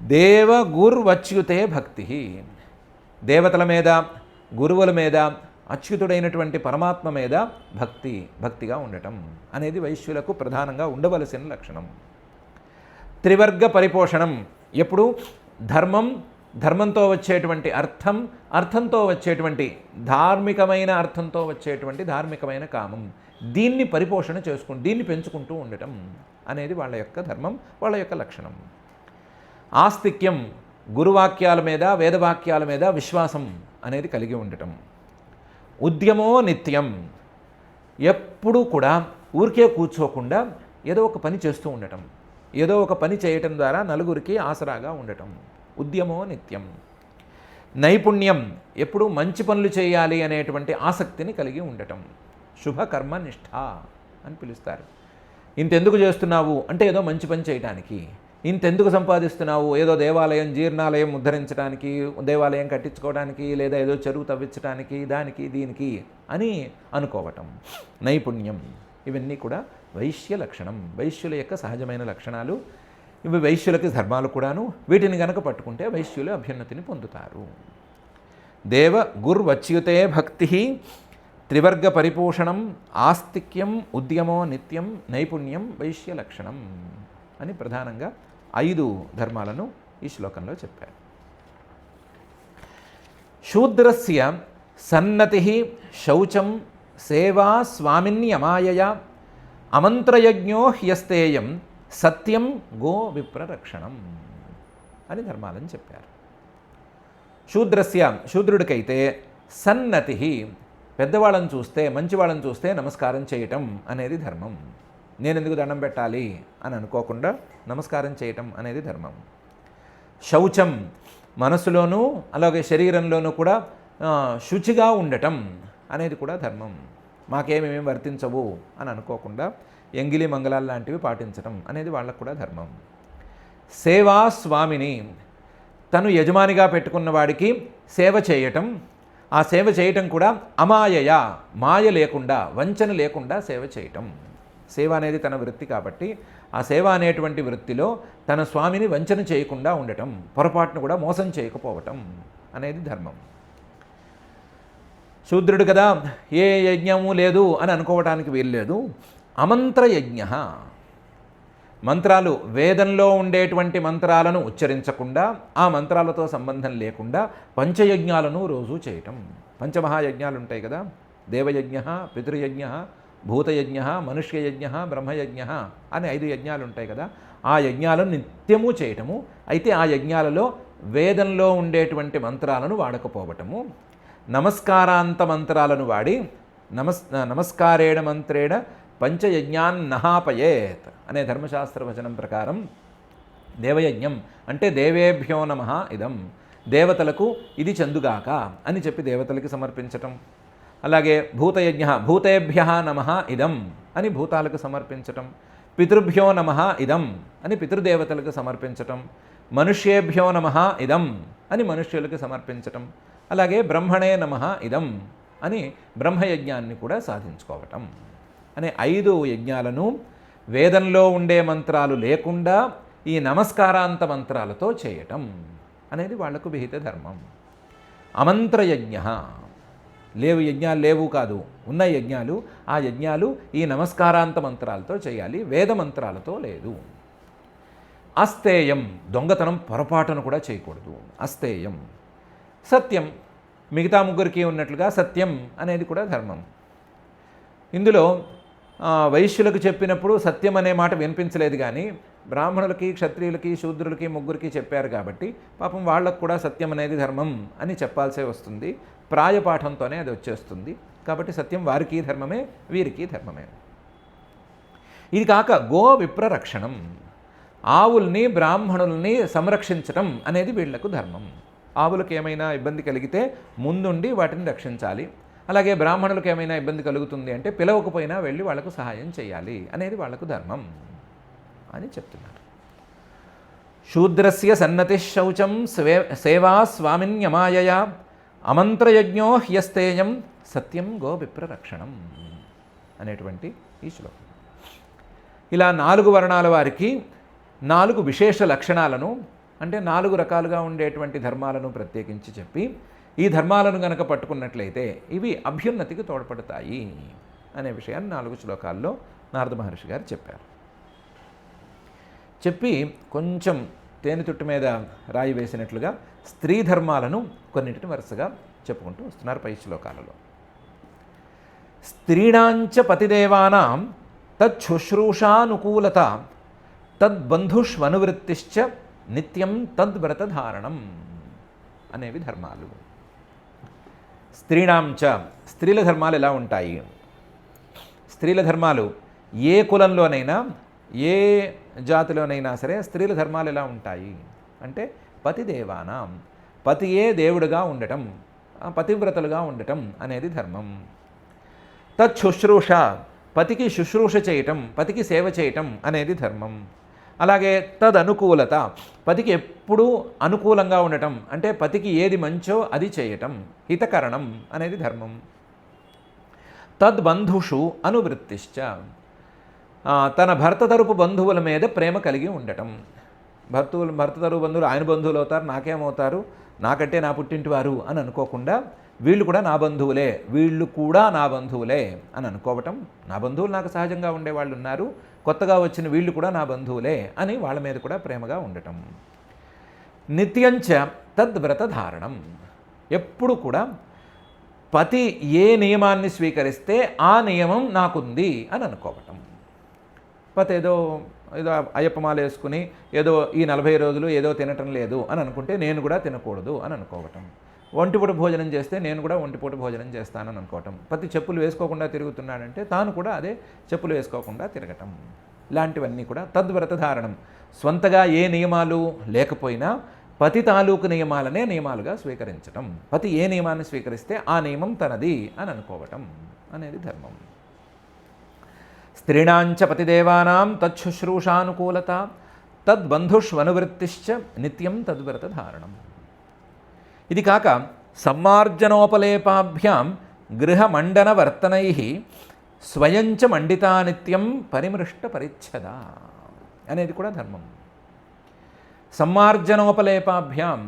దేవగుర్వచ్యుతే భక్తి, దేవతల మీద గురువుల మీద అచ్యుతుడైనటువంటి పరమాత్మ మీద భక్తిగా ఉండటం అనేది వైశ్యులకు ప్రధానంగా ఉండవలసిన లక్షణం. త్రివర్గ పరిపోషణం, ఎప్పుడు ధర్మంతో వచ్చేటువంటి అర్థంతో వచ్చేటువంటి ధార్మికమైన అర్థంతో వచ్చేటువంటి ధార్మికమైన కామం, దీన్ని పరిపోషణ దీన్ని పెంచుకుంటూ ఉండటం అనేది వాళ్ళ యొక్క ధర్మం, వాళ్ళ యొక్క లక్షణం. ఆస్తిక్యం, గురువాక్యాల మీద వేదవాక్యాల మీద విశ్వాసం అనేది కలిగి ఉండటం. ఉద్యమో నిత్యం, ఎప్పుడూ కూడా ఊరికే కూర్చోకుండా ఏదో ఒక పని చేస్తూ ఉండటం, ఏదో ఒక పని చేయటం ద్వారా నలుగురికి ఆసరాగా ఉండటం. ఉద్యమో నిత్యం. నైపుణ్యం, ఎప్పుడూ మంచి పనులు చేయాలి అనేటువంటి ఆసక్తిని కలిగి ఉండటం. శుభకర్మ నిష్ఠ అని పిలుస్తారు. ఇంతెందుకు చేస్తున్నావు అంటే ఏదో మంచి పని చేయడానికి. ఇంతెందుకు సంపాదిస్తున్నావు, ఏదో దేవాలయం జీర్ణాలయం ఉద్ధరించడానికి, దేవాలయం కట్టించుకోవడానికి, లేదా ఏదో చెరువు తవ్వించడానికి, దానికి దీనికి అని అనుకోవటం. నైపుణ్యం, ఇవన్నీ కూడా వైశ్య లక్షణం, వైశ్యుల యొక్క సహజమైన లక్షణాలు. ఇవి వైశ్యులకి ధర్మాలు కూడాను. వీటిని గనక పట్టుకుంటే వైశ్యులు అభ్యున్నతిని పొందుతారు. దేవ గుర్వచ్యుతే భక్తి త్రివర్గ పరిపోషణం ఆస్తిక్యం ఉద్యమో నిత్యం నైపుణ్యం వైశ్య లక్షణం అని ప్రధానంగా 5 ధర్మాలను ఈ శ్లోకంలో చెప్పారు. శూద్రస్య సన్నతి శౌచం సేవా స్వామిన్యమాయయ అమంత్రయజ్ఞో హ్యస్తేయం సత్యం గో విప్రరక్షణం అని ధర్మాలని చెప్పారు. శూద్రుడికైతే సన్నతి, పెద్దవాళ్ళని చూస్తే మంచివాళ్ళని చూస్తే నమస్కారం చేయటం అనేది ధర్మం. నేను ఎందుకు దండం పెట్టాలి అని అనుకోకుండా నమస్కారం చేయటం అనేది ధర్మం. శౌచం, మనసులోనూ అలాగే శరీరంలోనూ కూడా శుచిగా ఉండటం అనేది కూడా ధర్మం. మాకేమేమి వర్తించవు అని అనుకోకుండా ఎంగిలి మంగళాలు లాంటివి పాటించడం అనేది వాళ్ళకు కూడా ధర్మం. సేవా స్వామిని, తను యజమానిగా పెట్టుకున్న వాడికి సేవ చేయటం, ఆ సేవ చేయటం కూడా అమాయయ, మాయ లేకుండా, వంచన లేకుండా సేవ చేయటం. సేవ అనేది తన వృత్తి కాబట్టి ఆ సేవ అనేటువంటి వృత్తిలో తన స్వామిని వంచన చేయకుండా ఉండటం, పొరపాటును కూడా మోసం చేయకపోవటం అనేది ధర్మం. శూద్రుడు కదా, ఏ యజ్ఞము లేదు అని అనుకోవటానికి వీల్లేదు. అమంత్ర యజ్ఞ, మంత్రాలు వేదంలో ఉండేటువంటి మంత్రాలను ఉచ్చరించకుండా, ఆ మంత్రాలతో సంబంధం లేకుండా పంచయజ్ఞాలను రోజు చేయటం. పంచమహాయజ్ఞాలు ఉంటాయి కదా, దేవయజ్ఞ, పితృయజ్ఞ, భూతయజ్ఞ, మనుష్యయజ్ఞ, బ్రహ్మయజ్ఞ అని 5 యజ్ఞాలు ఉంటాయి కదా, ఆ యజ్ఞాలను నిత్యము చేయటము. అయితే ఆ యజ్ఞాలలో వేదంలో ఉండేటువంటి మంత్రాలను వాడకపోవటము, నమస్కారాంత మంత్రాలను వాడి నమస్కారేణ మంత్రేణ పంచయజ్ఞాన్ నహాపయేత్ అనే ధర్మశాస్త్ర వచనం ప్రకారం దేవయజ్ఞం అంటే దేవేభ్యో నమః ఇదం, దేవతలకు ఇది చెందుగాక అని చెప్పి దేవతలకి సమర్పించటం. అలాగే భూతయజ్ఞ భూతేభ్య నమః ఇదం అని భూతాలకు సమర్పించటం. పితృభ్యో నమః ఇదం అని పితృదేవతలకు సమర్పించటం. మనుష్యేభ్యో నమః ఇదం అని మనుష్యులకు సమర్పించటం. అలాగే బ్రహ్మణే నమః ఇదం అని బ్రహ్మయజ్ఞాన్ని కూడా సాధించుకోవటం అనే 5 యజ్ఞాలను వేదంలో ఉండే మంత్రాలు లేకుండా ఈ నమస్కారాంత మంత్రాలతో చేయటం అనేది వాళ్లకు విహిత ధర్మం. అమంత్రయజ్ఞ, యజ్ఞాలు లేవు కాదు, ఉన్న యజ్ఞాలు, ఆ యజ్ఞాలు ఈ నమస్కారాంత మంత్రాలతో చేయాలి, వేద మంత్రాలతో లేదు. అస్తేయం, దొంగతనం పొరపాటును కూడా చేయకూడదు. అస్తేయం, సత్యం, మిగతా ముగ్గురికి ఉన్నట్లుగా సత్యం అనేది కూడా ధర్మం. ఇందులో వైశ్యులకు చెప్పినప్పుడు సత్యం అనే మాట వినిపించలేదు, కానీ బ్రాహ్మణులకి, క్షత్రియులకి, శూద్రులకి ముగ్గురికి చెప్పారు కాబట్టి పాపం వాళ్ళకు కూడా సత్యం అనేది ధర్మం అని చెప్పాల్సే వస్తుంది. ప్రాయపాఠంతోనే అది వచ్చేస్తుంది. కాబట్టి సత్యం వారికి ధర్మమే, వీరికి ధర్మమే. ఇది కాక గో విప్ర రక్షణం, ఆవుల్ని బ్రాహ్మణుల్ని సంరక్షించటం అనేది వీళ్లకు ధర్మం. ఆవులకు ఏమైనా ఇబ్బంది కలిగితే ముందుండి వాటిని రక్షించాలి. అలాగే బ్రాహ్మణులకు ఏమైనా ఇబ్బంది కలుగుతుంది అంటే పిలవకపోయినా వెళ్ళి వాళ్లకు సహాయం చేయాలి అనేది వాళ్లకు ధర్మం అని చెప్తున్నారు. శూద్రస్య సన్నతి శౌచం సేవా స్వామిన్యమాయయ అమంత్రయజ్ఞో హ్యస్తేయం సత్యం గో విప్రరక్షణం అనేటువంటి ఈ శ్లోకం. ఇలా 4 వర్ణాల వారికి 4 విశేష లక్షణాలను, అంటే 4 రకాలుగా ఉండేటువంటి ధర్మాలను ప్రత్యేకించి చెప్పి, ఈ ధర్మాలను గనక పట్టుకున్నట్లయితే ఇవి అభ్యున్నతికి తోడ్పడతాయి అనే విషయాన్ని 4 శ్లోకాల్లో నారద మహర్షి గారు చెప్పారు. చెప్పి కొంచెం తేనెతుట్టు మీద రాయి వేసినట్లుగా స్త్రీ ధర్మాలను కొన్నింటిని వరుసగా చెప్పుకుంటూ వస్తున్నారు పై శ్లోకాలలో. స్త్రీణాంచ పతిదేవానాం తచ్చుశ్రూషానుకూలత తద్బంధుష్వనువృత్తిశ్చ నిత్యం తద్వ్రతధారణం అనేవి ధర్మాలు. స్త్రీణాంచ, స్త్రీల ధర్మాలు ఎలా ఉంటాయి? స్త్రీల ధర్మాలు ఏ కులంలోనైనా, ఏ జాతిలోనైనా సరే స్త్రీల ధర్మాలు ఎలా ఉంటాయి అంటే పతిదేవానాం, పతియే దేవుడుగా ఉండటం, పతివ్రతలుగా ఉండటం అనేది ధర్మం. తచ్చుశ్రూష, పతికి శుశ్రూష చేయటం, పతికి సేవ చేయటం అనేది ధర్మం. అలాగే తదనుకూలత, పతికి ఎప్పుడూ అనుకూలంగా ఉండటం, అంటే పతికి ఏది మంచో అది చేయటం, హితకరణం అనేది ధర్మం. తద్బంధుషు అనువృత్తిశ్చ, తన భర్త తరపు బంధువుల మీద ప్రేమ కలిగి ఉండటం. భర్త తరపు బంధువులు ఆయన బంధువులు అవుతారు, నాకేమవుతారు, నాకంటే నా పుట్టింటివారు అని అనుకోకుండా వీళ్ళు కూడా నా బంధువులే, వీళ్ళు కూడా నా బంధువులే అని అనుకోవటం. నా బంధువులు నాకు సహజంగా ఉండేవాళ్ళు ఉన్నారు, కొత్తగా వచ్చిన వీళ్ళు కూడా నా బంధువులే అని వాళ్ళ మీద కూడా ప్రేమగా ఉండటం. నిత్యంచ తద్వ్రత ధారణం, ఎప్పుడు కూడా పతి ఏ నియమాన్ని స్వీకరిస్తే ఆ నియమం నాకుంది అని అనుకోవటం. పతి ఏదో అయ్యప్పమాల వేసుకుని ఏదో ఈ 40 రోజులు ఏదో తినటం లేదు అని అనుకుంటే నేను కూడా తినకూడదు అని అనుకోవటం. ఒంటిపూట భోజనం చేస్తే నేను కూడా ఒంటిపూట భోజనం చేస్తానని అనుకోవటం. పతి చెప్పులు వేసుకోకుండా తిరుగుతున్నాడంటే తాను కూడా అదే చెప్పులు వేసుకోకుండా తిరగటం. ఇలాంటివన్నీ కూడా తద్వ్రత ధారణం. స్వంతగా ఏ నియమాలు లేకపోయినా పతి తాలూకు నియమాలనే నియమాలుగా స్వీకరించటం. పతి ఏ నియమాన్ని స్వీకరిస్తే ఆ నియమం తనది అని అనుకోవటం అనేది ధర్మం. స్త్రీణాంచ పతిదేవానాం తచ్చుశ్రూషానుకూలత తద్బంధుష్వనువృత్తిశ్చ నిత్యం తద్వ్రత ధారణం. ఇది కాక సమ్మార్జనోపలేపాభ్యాం గృహమండనవర్తనై స్వయంచ మండితా నిత్యం పరిమృష్ట పరిచ్ఛద అనేది కూడా ధర్మం. సమ్మార్జనోపలేపాభ్యాం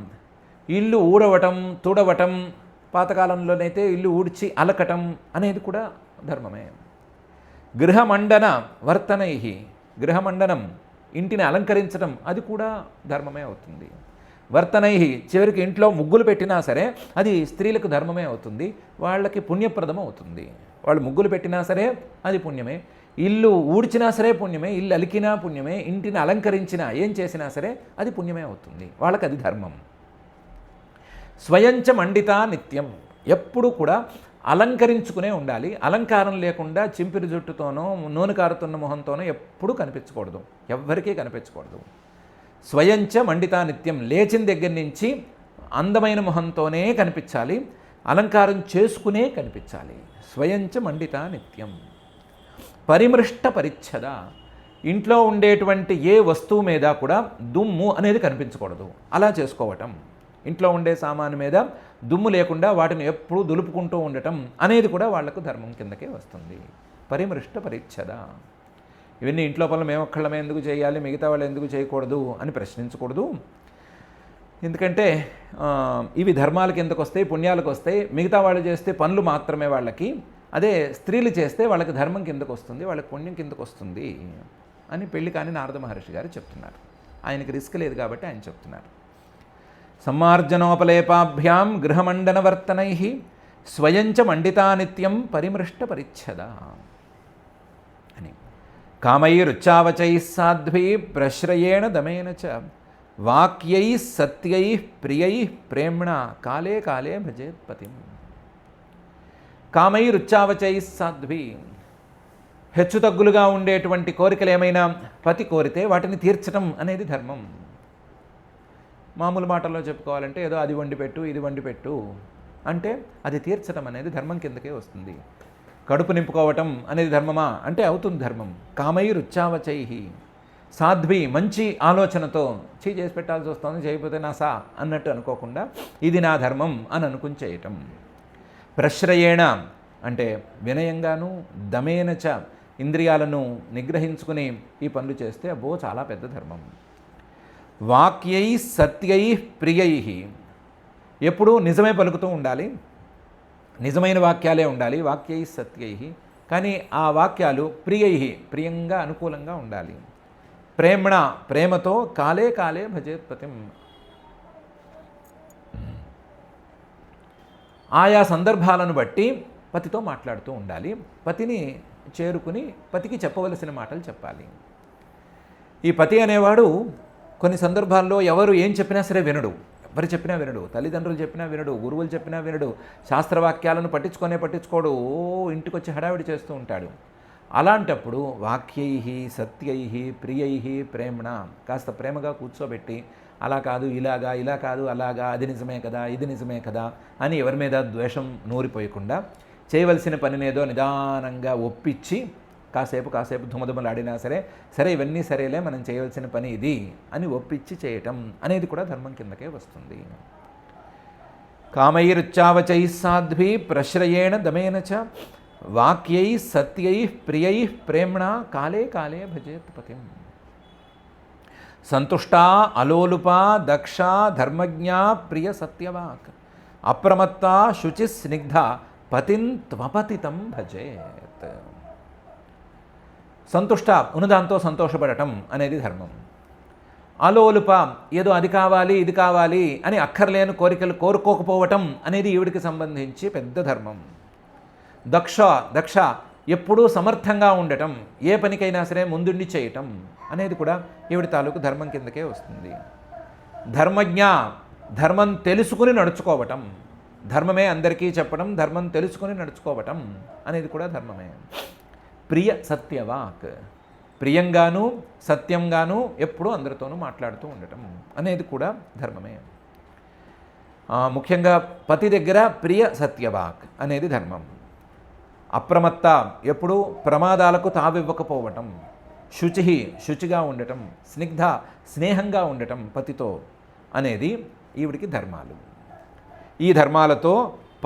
ఇల్లు ఊడవటం, తుడవటం, పాతకాలంలోనైతే ఇల్లు ఊడ్చి అలకటం అనేది కూడా ధర్మమే. గృహమండన వర్తనై, గృహమండనం ఇంటిని అలంకరించడం అది కూడా ధర్మమే అవుతుంది. వర్తనై చివరికి ఇంట్లో ముగ్గులు పెట్టినా సరే అది స్త్రీలకు ధర్మమే అవుతుంది, వాళ్ళకి పుణ్యప్రదం అవుతుంది. వాళ్ళు ముగ్గులు పెట్టినా సరే అది పుణ్యమే, ఇల్లు ఊడ్చినా సరే పుణ్యమే, ఇల్లు అలికినా పుణ్యమే, ఇంటిని అలంకరించినా ఏం చేసినా సరే అది పుణ్యమే అవుతుంది, వాళ్ళకి అది ధర్మం. స్వయంచ మండితా నిత్యం, ఎప్పుడు కూడా అలంకరించుకునే ఉండాలి. అలంకారం లేకుండా చింపిరి జుట్టుతోనో నూనె కారుతున్న మొహంతోనో ఎప్పుడూ కనిపించకూడదు, ఎవ్వరికీ కనిపించకూడదు. స్వయంచ మండితా నిత్యం, లేచిన దగ్గర నుంచి అందమైన మొహంతోనే కనిపించాలి, అలంకారం చేసుకునే కనిపించాలి. స్వయంచ మండితా నిత్యం. పరిమృష్ట పరిచ్ఛద, ఇంట్లో ఉండేటువంటి ఏ వస్తువు మీద కూడా దుమ్ము అనేది కనిపించకూడదు, అలా చేసుకోవటం. ఇంట్లో ఉండే సామాను మీద దుమ్ము లేకుండా వాటిని ఎప్పుడూ దులుపుకుంటూ ఉండటం అనేది కూడా వాళ్లకు ధర్మం కిందకే వస్తుంది. పరిమృష్ట పరిచ్ఛద. ఇవన్నీ ఇంట్లో పనులు మేమొక్కళ్ళమే ఎందుకు చేయాలి, మిగతా వాళ్ళు ఎందుకు చేయకూడదు అని ప్రశ్నించకూడదు. ఎందుకంటే ఇవి ధర్మాల కిందకు వస్తాయి, పుణ్యాలకు వస్తాయి. మిగతా వాళ్ళు చేస్తే పనులు మాత్రమే వాళ్ళకి, అదే స్త్రీలు చేస్తే వాళ్ళకి ధర్మం కిందకు వస్తుంది, వాళ్ళకి పుణ్యం కిందకు వస్తుంది అని పెళ్లి కాని నారద మహర్షి గారు చెప్తున్నారు. ఆయనకి రిస్క్ లేదు కాబట్టి ఆయన చెప్తున్నారు. సమ్మార్జనోపలేపాభ్యాం గృహమండనవర్తనై స్వయంచ మండితా నిత్యం పరిమృష్ట పరిచ్ఛద అని. కామైరుచ్చావచై సాధ్వై ప్రశ్రయేణ దమేన చ వాక్యై సత్యై ప్రియై ప్రేమ్ణ కాలే కాలే భజేత్ పతిం. కామైరుచ్చావచై సాధ్వి, హెచ్చుతగ్గులుగా ఉండేటువంటి కోరికలు ఏమైనా పతి కోరితే వాటిని తీర్చడం అనేది ధర్మం. మామూలు మాటల్లో చెప్పుకోవాలంటే ఏదో అది వండి పెట్టు, ఇది వండి పెట్టు అంటే అది తీర్చడం అనేది ధర్మం కిందకే వస్తుంది. కడుపు నింపుకోవటం అనేది ధర్మమా అంటే అవుతుంది ధర్మం. కామైరుచ్చావచై సాధ్వి, మంచి ఆలోచనతో చేసి పెట్టాల్సి వస్తుంది, చేయకపోతే నా సా అన్నట్టు అనుకోకుండా ఇది నా ధర్మం అని అనుకుని చేయటం. ప్రశ్రయేణ అంటే వినయంగాను, దమేనచ ఇంద్రియాలను నిగ్రహించుకుని ఈ పనులు చేస్తే అబ్బో చాలా పెద్ద ధర్మం. వాక్యై సత్యై ప్రియై, ఎప్పుడూ నిజమే పలుకుతూ ఉండాలి, నిజమైన వాక్యాలే ఉండాలి. వాక్యై సత్యై, కానీ ఆ వాక్యాలు ప్రియై ప్రియంగా అనుకూలంగా ఉండాలి. ప్రేమ్ణ ప్రేమతో కాలే కాలే భజేత్ పతిం, ఆయా సందర్భాలను బట్టి పతితో మాట్లాడుతూ ఉండాలి. పతిని చేరుకుని పతికి చెప్పవలసిన మాటలు చెప్పాలి. ఈ పతి అనేవాడు కొన్ని సందర్భాల్లో ఎవరు ఏం చెప్పినా సరే వినడు, ఎవరు చెప్పినా వినడు, తల్లిదండ్రులు చెప్పినా వినడు, గురువులు చెప్పినా వినడు, శాస్త్రవాక్యాలను పట్టించుకోడు, ఇంటికి వచ్చి హడావిడి చేస్తూ ఉంటాడు. అలాంటప్పుడు వాక్యై సత్యై ప్రియై ప్రేమ్ణ, కాస్త ప్రేమగా కూర్చోబెట్టి అలా కాదు ఇలాగా, ఇలా కాదు అలాగా, అది నిజమే కదా ఇది నిజమే కదా అని ఎవరి మీద ద్వేషం నూరిపోయకుండా చేయవలసిన పనినేదో నిదానంగా ఒప్పించి కాసేపు ధుమధుమలాడినా సరే ఇవన్నీ సరేలే మనం చేయవలసిన పని ఇది అని ఒప్పించి చేయటం అనేది కూడా ధర్మం కిందకే వస్తుంది. కామైరుచ్చావచై సాధ్వి ప్రశ్రయేణ దమేన చ వాక్యై సత్యై ప్రియై ప్రేమ్ణ కాలే కాలే భజేత్ పతిం. సంతుష్టా అలోలుపా దక్షా ధర్మజ్ఞా ప్రియ సత్యవాక్ అప్రమత్తా శుచి స్నిగ్ధ పతిన్ త్వపతితం భజేత్. సంతుష్ట ఉన్నదాంతో సంతోషపడటం అనేది ధర్మం. అలోలుప ఏదో అది కావాలి ఇది కావాలి అని అక్కర్లేని కోరికలు కోరుకోకపోవటం అనేది ఈవిడికి సంబంధించి పెద్ద ధర్మం. దక్ష ఎప్పుడూ సమర్థంగా ఉండటం, ఏ పనికైనా సరే ముందుండి చేయటం అనేది కూడా ఈవిడి తాలూకు ధర్మం కిందకే వస్తుంది. ధర్మజ్ఞ ధర్మం తెలుసుకుని నడుచుకోవటం, ధర్మమే అందరికీ చెప్పడం, ధర్మం తెలుసుకుని నడుచుకోవటం అనేది కూడా ధర్మమే. ప్రియ సత్యవాక్, ప్రియంగాను సత్యంగాను ఎప్పుడూ అందరితోనూ మాట్లాడుతూ ఉండటం అనేది కూడా ధర్మమే. ముఖ్యంగా పతి దగ్గర ప్రియ సత్యవాక్ అనేది ధర్మం. అప్రమత్త ఎప్పుడూ ప్రమాదాలకు తావివ్వకపోవటం, శుచిగా ఉండటం, స్నేహంగా ఉండటం పతితో అనేది ఈవిడికి ధర్మాలు. ఈ ధర్మాలతో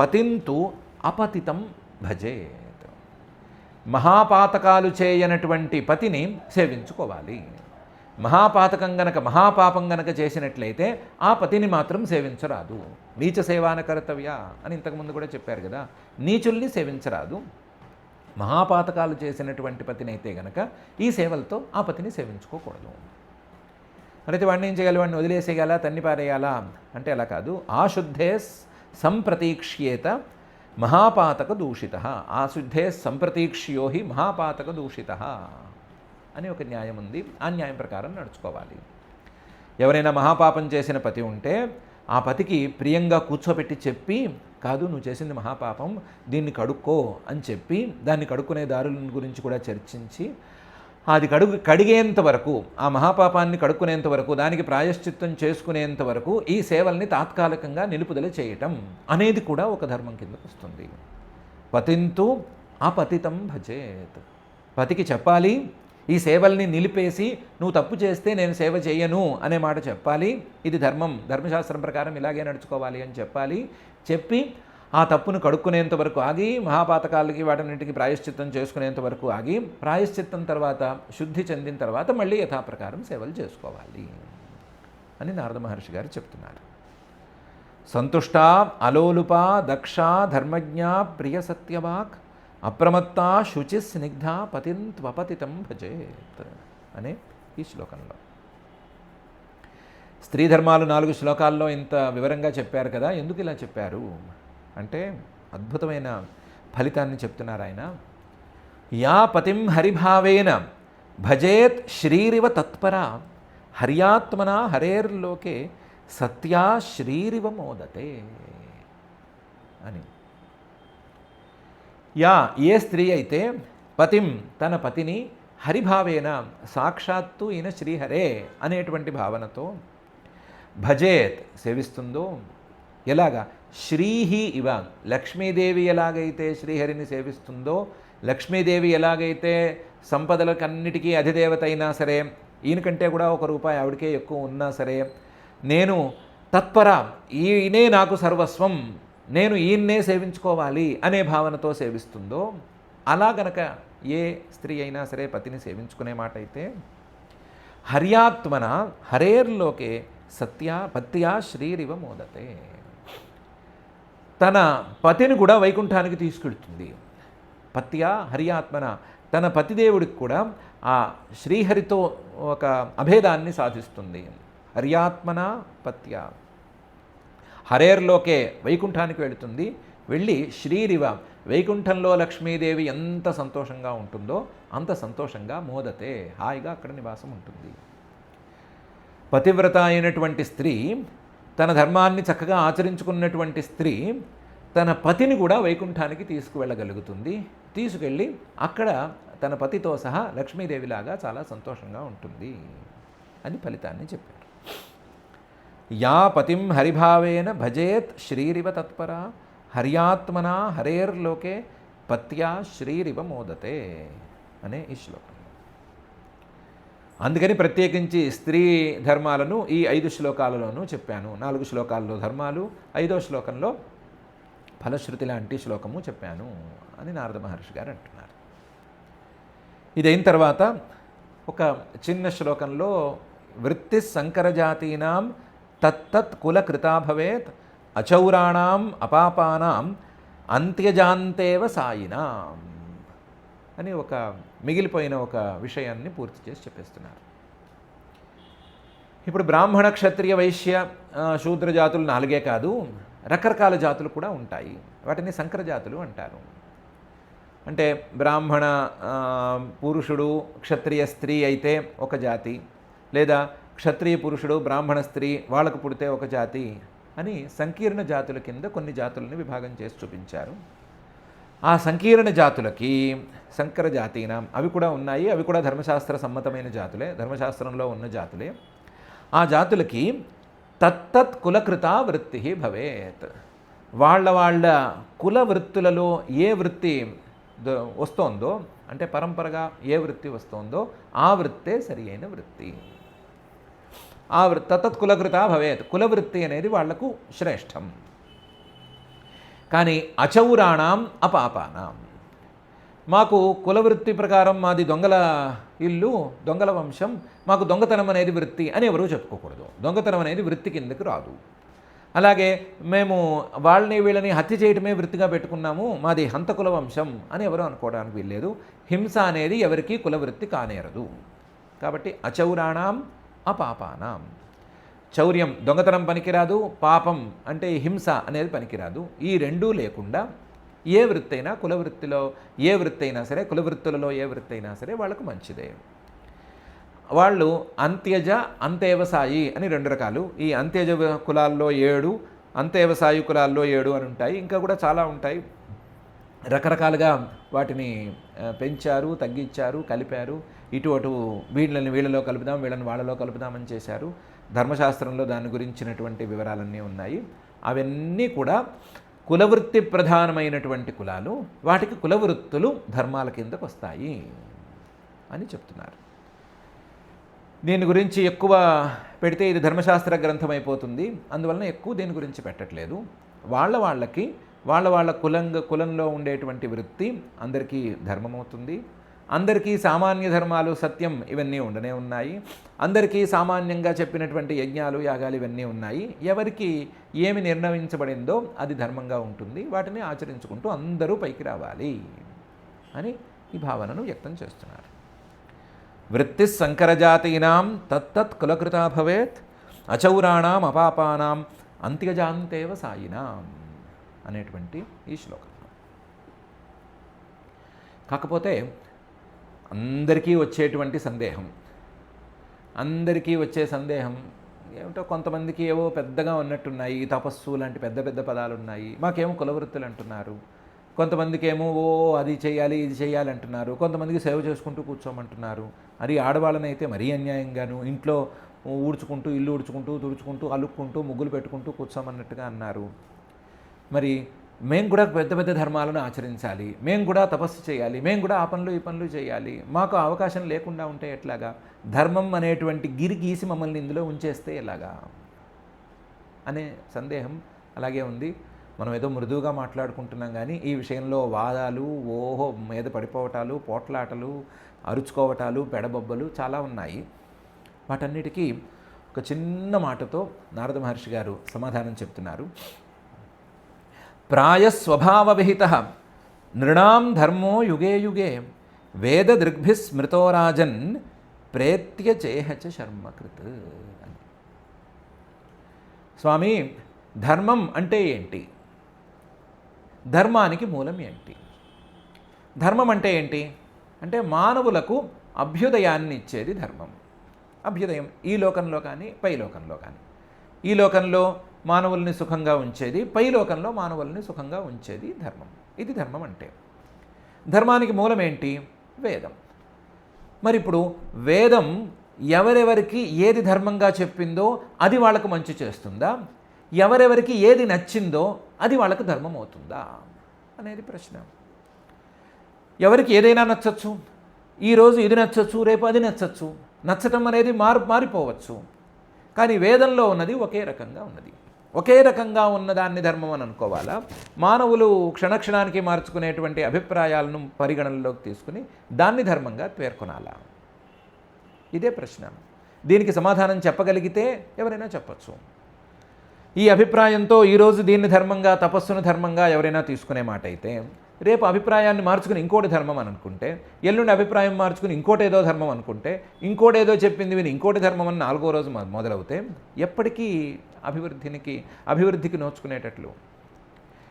పతింతు అపతితం భజేత్. మహాపాతకాలు చేయనటువంటి పతిని సేవించుకోవాలి. మహాపాపం గనక చేసినట్లయితే ఆ పతిని మాత్రం సేవించరాదు. నీచ సేవాన కర్తవ్య అని ఇంతకుముందు కూడా చెప్పారు కదా. నీచుల్ని సేవించరాదు. మహాపాతకాలు చేసినటువంటి పతిని అయితే గనక ఈ సేవలతో ఆ పతిని సేవించుకోకూడదు. అయితే వాడిని ఏం చేయాలి? వాడిని వదిలేసేయాలా, తన్ని పారేయాలా అంటే అలా కాదు. ఆశుద్ధే సంప్రతీక్ష్యేత మహాపాతక దూషిత, ఆశుద్ధే సంప్రతీక్ష్యో హి మహాపాతక దూషిత అని ఒక న్యాయం ఉంది. ఆ న్యాయం ప్రకారం నడుచుకోవాలి. ఎవరైనా మహాపాపం చేసిన పతి ఉంటే ఆ పతికి ప్రియంగా కూర్చోబెట్టి చెప్పి, కాదు నువ్వు చేసింది మహాపాపం, దీన్ని కడుక్కో అని చెప్పి దాన్ని కడుక్కునే దారుల గురించి కూడా చర్చించి అది కడిగేంత వరకు, ఆ మహాపాపాన్ని కడుక్కునేంత వరకు, దానికి ప్రాయశ్చిత్తం చేసుకునేంత వరకు ఈ సేవల్ని తాత్కాలికంగా నిలుపుదల చేయటం అనేది కూడా ఒక ధర్మం కిందకు వస్తుంది. పతింతు అపతితం భజేత్. పతికి చెప్పాలి, ఈ సేవల్ని నిలిపేసి నువ్వు తప్పు చేస్తే నేను సేవ చేయను అనే మాట చెప్పాలి. ఇది ధర్మం, ధర్మశాస్త్రం ప్రకారం ఇలాగే నడుచుకోవాలి అని చెప్పాలి. చెప్పి ఆ తప్పును కడుక్కునేంత వరకు ఆగి, మహాపాతకాలకి వాటన్నింటికి ప్రాయశ్చిత్తం చేసుకునేంత వరకు ఆగి, ప్రాయశ్చిత్తం తర్వాత శుద్ధి చెందిన తర్వాత మళ్ళీ యథాప్రకారం సేవలు చేసుకోవాలి అని నారద మహర్షి గారు చెప్తున్నారు. సంతుష్ట అలోలుప దక్ష ధర్మజ్ఞ ప్రియ సత్యవాక్ అప్రమత్త శుచి స్నిగ్ధ పతింత్వపతితం భజేత్ అనే ఈ శ్లోకంలో. స్త్రీ ధర్మాలు 4 శ్లోకాల్లో ఇంత వివరంగా చెప్పారు కదా. ఎందుకు ఇలా చెప్పారు అంటే అద్భుతమైన ఫలితాన్ని చెప్తున్నారు ఆయన. యా పతిం హరిభావేన భజేత్ శ్రీరివ తత్పర హర్యాత్మన హరేర్లోకే సత్యా శ్రీరివ మోదతే అని. యా ఏ స్త్రీ అయితే పతిం తన పతిని హరిభావేన సాక్షాత్తు ఈయన శ్రీహరే అనేటువంటి భావనతో భజేత్ సేవిస్తుందో, ఎలాగా శ్రీహి ఇవ లక్ష్మీదేవి ఎలాగైతే శ్రీహరిని సేవిస్తుందో, లక్ష్మీదేవి ఎలాగైతే సంపదలకన్నిటికీ అధిదేవత అయినా సరే, ఈయనకంటే కూడా ₹1 ఆవిడకే ఎక్కువ ఉన్నా సరే, నేను తత్పర ఈయనే నాకు సర్వస్వం, నేను ఈయన్నే సేవించుకోవాలి అనే భావనతో సేవిస్తుందో, అలా గనక ఏ స్త్రీ అయినా సరే పతిని సేవించుకునే మాట అయితే, హర్యాత్మన హరేర్లోకే పత్యా శ్రీరివ మోదతే, తన పతిని కూడా వైకుంఠానికి తీసుకెళ్తుంది. పత్యా హర్యాత్మన, తన పతిదేవుడికి కూడా ఆ శ్రీహరితో ఒక అభేదాన్ని సాధిస్తుంది. హర్యాత్మన పత్య హరేర్లోకే వైకుంఠానికి వెళుతుంది. వెళ్ళి శ్రీరివ వైకుంఠంలో లక్ష్మీదేవి ఎంత సంతోషంగా ఉంటుందో అంత సంతోషంగా మోదతే హాయిగా అక్కడ నివాసం ఉంటుంది. పతివ్రత అయినటువంటి స్త్రీ, తన ధర్మాన్ని చక్కగా ఆచరించుకున్నటువంటి స్త్రీ తన పతిని కూడా వైకుంఠానికి తీసుకువెళ్ళగలుగుతుంది. తీసుకెళ్ళి అక్కడ తన పతితో సహా లక్ష్మీదేవిలాగా చాలా సంతోషంగా ఉంటుంది అని ఫలితాన్ని చెప్పారు. యా పతిం హరిభావేన భజేత్ శ్రీరివ తత్పర హర్యాత్మనా హరేర్లోకే పత్యా శ్రీరివ మోదతే అనే ఈ శ్లోకం. అందుకని ప్రత్యేకించి స్త్రీ ధర్మాలను ఈ 5 శ్లోకాలలోనూ చెప్పాను. 4 శ్లోకాల్లో ధర్మాలు, 5వ శ్లోకంలో ఫలశ్రుతి లాంటి శ్లోకము చెప్పాను అని నారద మహర్షి గారు అంటున్నారు. ఇదైన తర్వాత ఒక చిన్న శ్లోకంలో వృత్తి సంకరజాతీనాం తత్తత్ కుల కృతా భవేత్ అచౌరాణం అపాపానాం అంత్యజాంతేవ సాయినాం అని ఒక మిగిలిపోయిన ఒక విషయాన్ని పూర్తి చేసి చెప్పేస్తున్నారు. ఇప్పుడు బ్రాహ్మణ క్షత్రియ వైశ్య శూద్ర జాతులు 4 కాదు, రకరకాల జాతులు కూడా ఉంటాయి. వాటిని సంకర జాతులు అంటారు. అంటే బ్రాహ్మణ పురుషుడు క్షత్రియ స్త్రీ అయితే ఒక జాతి, లేదా క్షత్రియ పురుషుడు బ్రాహ్మణ స్త్రీ వాళ్ళకు పుడితే ఒక జాతి అని సంకీర్ణ జాతుల కింద కొన్ని జాతులని విభాగం చేసి చూపించారు. ఆ సంకీర్ణ జాతులకి సంకర జాతీనాం అవి కూడా ఉన్నాయి, అవి కూడా ధర్మశాస్త్ర సమ్మతమైన జాతులే, ధర్మశాస్త్రంలో ఉన్న జాతులే. ఆ జాతులకి తత్తత్ కులకృత వృత్తి భవేత్. వాళ్ళ కుల వృత్తులలో ఏ వృత్తి వస్తోందో, అంటే పరంపరగా ఏ వృత్తి వస్తోందో ఆ వృత్తే సరి అయిన వృత్తి. ఆ తత్తత్ కులకృత భవేత్, కులవృత్తి అనేది వాళ్లకు శ్రేష్టం. కానీ అచౌరాణం అపాపానాం, మాకు కులవృత్తి ప్రకారం మాది దొంగల ఇల్లు, దొంగల వంశం, మాకు దొంగతనం అనేది వృత్తి అని ఎవరూ చెప్పుకోకూడదు. దొంగతనం అనేది వృత్తి కిందకు రాదు. అలాగే మేము వీళ్ళని హత్య చేయటమే వృత్తిగా పెట్టుకున్నాము, మాది హంతకుల వంశం అని ఎవరు అనుకోవడానికి వీల్లేదు. హింస అనేది ఎవరికీ కులవృత్తి కానేరదు. కాబట్టి అచౌరాణం అపాపానాం, చౌర్యం దొంగతనం పనికిరాదు, పాపం అంటే హింస అనేది పనికిరాదు. ఈ రెండూ లేకుండా ఏ వృత్తి అయినా, కులవృత్తిలో ఏ వృత్తి అయినా సరే, కులవృత్తులలో ఏ వృత్తి అయినా సరే వాళ్ళకు మంచిదే. వాళ్ళు అంత్యజ అంత్యవసాయి అని 2 రకాలు. ఈ అంత్యజ కులాల్లో 7, అంత్యవసాయి కులాల్లో 7 అని ఉంటాయి. ఇంకా కూడా చాలా ఉంటాయి. రకరకాలుగా వాటిని పెంచారు, తగ్గించారు, కలిపారు. ఇటు అటు వీళ్ళలో కలుపుదాం, వీళ్ళని వాళ్ళలో కలుపుదామని చేశారు. ధర్మశాస్త్రంలో దాని గురించినటువంటి వివరాలన్నీ ఉన్నాయి. అవన్నీ కూడా కులవృత్తి ప్రధానమైనటువంటి కులాలు, వాటికి కులవృత్తులు ధర్మాల కిందకు వస్తాయి అని చెప్తున్నారు. దీని గురించి ఎక్కువ పెడితే ఇది ధర్మశాస్త్ర గ్రంథం అయిపోతుంది. అందువలన ఎక్కువ దీని గురించి పెట్టట్లేదు. వాళ్ళకి వాళ్ళ కులంలో ఉండేటువంటి వృత్తి అందరికీ ధర్మమవుతుంది. అందరికీ సామాన్య ధర్మాలు, సత్యం ఇవన్నీ ఉండనే ఉన్నాయి. అందరికీ సామాన్యంగా చెప్పినటువంటి యజ్ఞాలు, యాగాలు ఇవన్నీ ఉన్నాయి. ఎవరికి ఏమి నిర్ణయించబడిందో అది ధర్మంగా ఉంటుంది. వాటిని ఆచరించుకుంటూ అందరూ పైకి రావాలి అని ఈ భావనను వ్యక్తం చేస్తున్నారు. వృత్తి సంకరజాతీనాం తత్తత్ కులకృతా భవేత్ అచౌరాణం అపాపానాం అంత్యజాంతేవ సాయినాం అనేటువంటి ఈ శ్లోకం. కాకపోతే అందరికీ వచ్చే సందేహం ఏమిటో, కొంతమందికి ఏవో పెద్దగా ఉన్నట్టున్నాయి, తపస్సు లాంటి పెద్ద పెద్ద పదాలు ఉన్నాయి, మాకేమో కులవృత్తులు అంటున్నారు. కొంతమందికి ఏమో అది చేయాలి, ఇది చేయాలి అంటున్నారు. కొంతమందికి సేవ చేసుకుంటూ కూర్చోమంటున్నారు. అది ఆడవాళ్ళనైతే మరీ అన్యాయంగాను ఇంట్లో ఊడ్చుకుంటూ, ఇల్లు ఊడ్చుకుంటూ, తుడుచుకుంటూ, అలుక్కుంటూ, ముగ్గులు పెట్టుకుంటూ కూర్చోమన్నట్టుగా అన్నారు. మరి మేము కూడా పెద్ద పెద్ద ధర్మాలను ఆచరించాలి, మేము కూడా తపస్సు చేయాలి, మేము కూడా ఆ పనులు ఈ పనులు చేయాలి, మాకు అవకాశం లేకుండా ఉంటే ఎట్లాగా? ధర్మం అనేటువంటి గిరి గీసి మమ్మల్ని ఇందులో ఉంచేస్తే ఎలాగా అనే సందేహం అలాగే ఉంది. మనం ఏదో మృదువుగా మాట్లాడుకుంటున్నాం కానీ ఈ విషయంలో వాదాలు, మీద పడిపోవటాలు, పోట్లాటలు, అరుచుకోవటాలు, పెడబొబ్బలు చాలా ఉన్నాయి. వాటన్నిటికీ ఒక చిన్న మాటతో నారద మహర్షి గారు సమాధానం చెప్తున్నారు. ప్రాయస్వభావవిహిత నృణాం ధర్మో యుగే యుగే వేద దృగ్భిః స్మృతో రాజన్ ప్రేత్య చేహచ శర్మకృత్ అని. స్వామి, ధర్మం అంటే ఏంటి? ధర్మానికి మూలం ఏంటి? ధర్మం అంటే ఏంటి అంటే మానవులకు అభ్యుదయాన్ని ఇచ్చేది ధర్మం. అభ్యుదయం ఈ లోకంలో కానీ పై లోకంలో కానీ. ఈ లోకంలో మానవుల్ని సుఖంగా ఉంచేది, పై లోకంలో మానవుల్ని సుఖంగా ఉంచేది ధర్మం. ఇది ధర్మం అంటే. ధర్మానికి మూలం ఏంటి? వేదం. మరి ఇప్పుడు వేదం ఎవరెవరికి ఏది ధర్మంగా చెప్పిందో అది వాళ్ళకు మంచి చేస్తుందా? ఎవరెవరికి ఏది నచ్చిందో అది వాళ్ళకు ధర్మం అవుతుందా అనేది ప్రశ్న. ఎవరికి ఏదైనా నచ్చచ్చు. ఈరోజు ఇది నచ్చచ్చు, రేపు అది నచ్చచ్చు. నచ్చటం అనేది మారిపోవచ్చు. కానీ వేదంలో ఉన్నది ఒకే రకంగా ఉన్నది. ఒకే రకంగా ఉన్నదాన్ని ధర్మం అని అనుకోవాలా? మానవులు క్షణక్షణానికి మార్చుకునేటువంటి అభిప్రాయాలను పరిగణనలోకి తీసుకుని దాన్ని ధర్మంగా పేర్కొనాలా? ఇదే ప్రశ్న. దీనికి సమాధానం చెప్పగలిగితే ఎవరైనా చెప్పచ్చు. ఈ అభిప్రాయంతో ఈరోజు దీన్ని ధర్మంగా, తపస్సును ధర్మంగా ఎవరైనా తీసుకునే మాట అయితే, రేపు అభిప్రాయాన్ని మార్చుకుని ఇంకోటి ధర్మం అని అనుకుంటే, ఎల్లుండి అభిప్రాయం మార్చుకుని ఇంకోటేదో ధర్మం అనుకుంటే, ఇంకోటేదో చెప్పింది విని ఇంకోటి ధర్మం అని 4వ రోజు మొదలవుతే ఎప్పటికీ అభివృద్ధికి నోచుకునేటట్లు.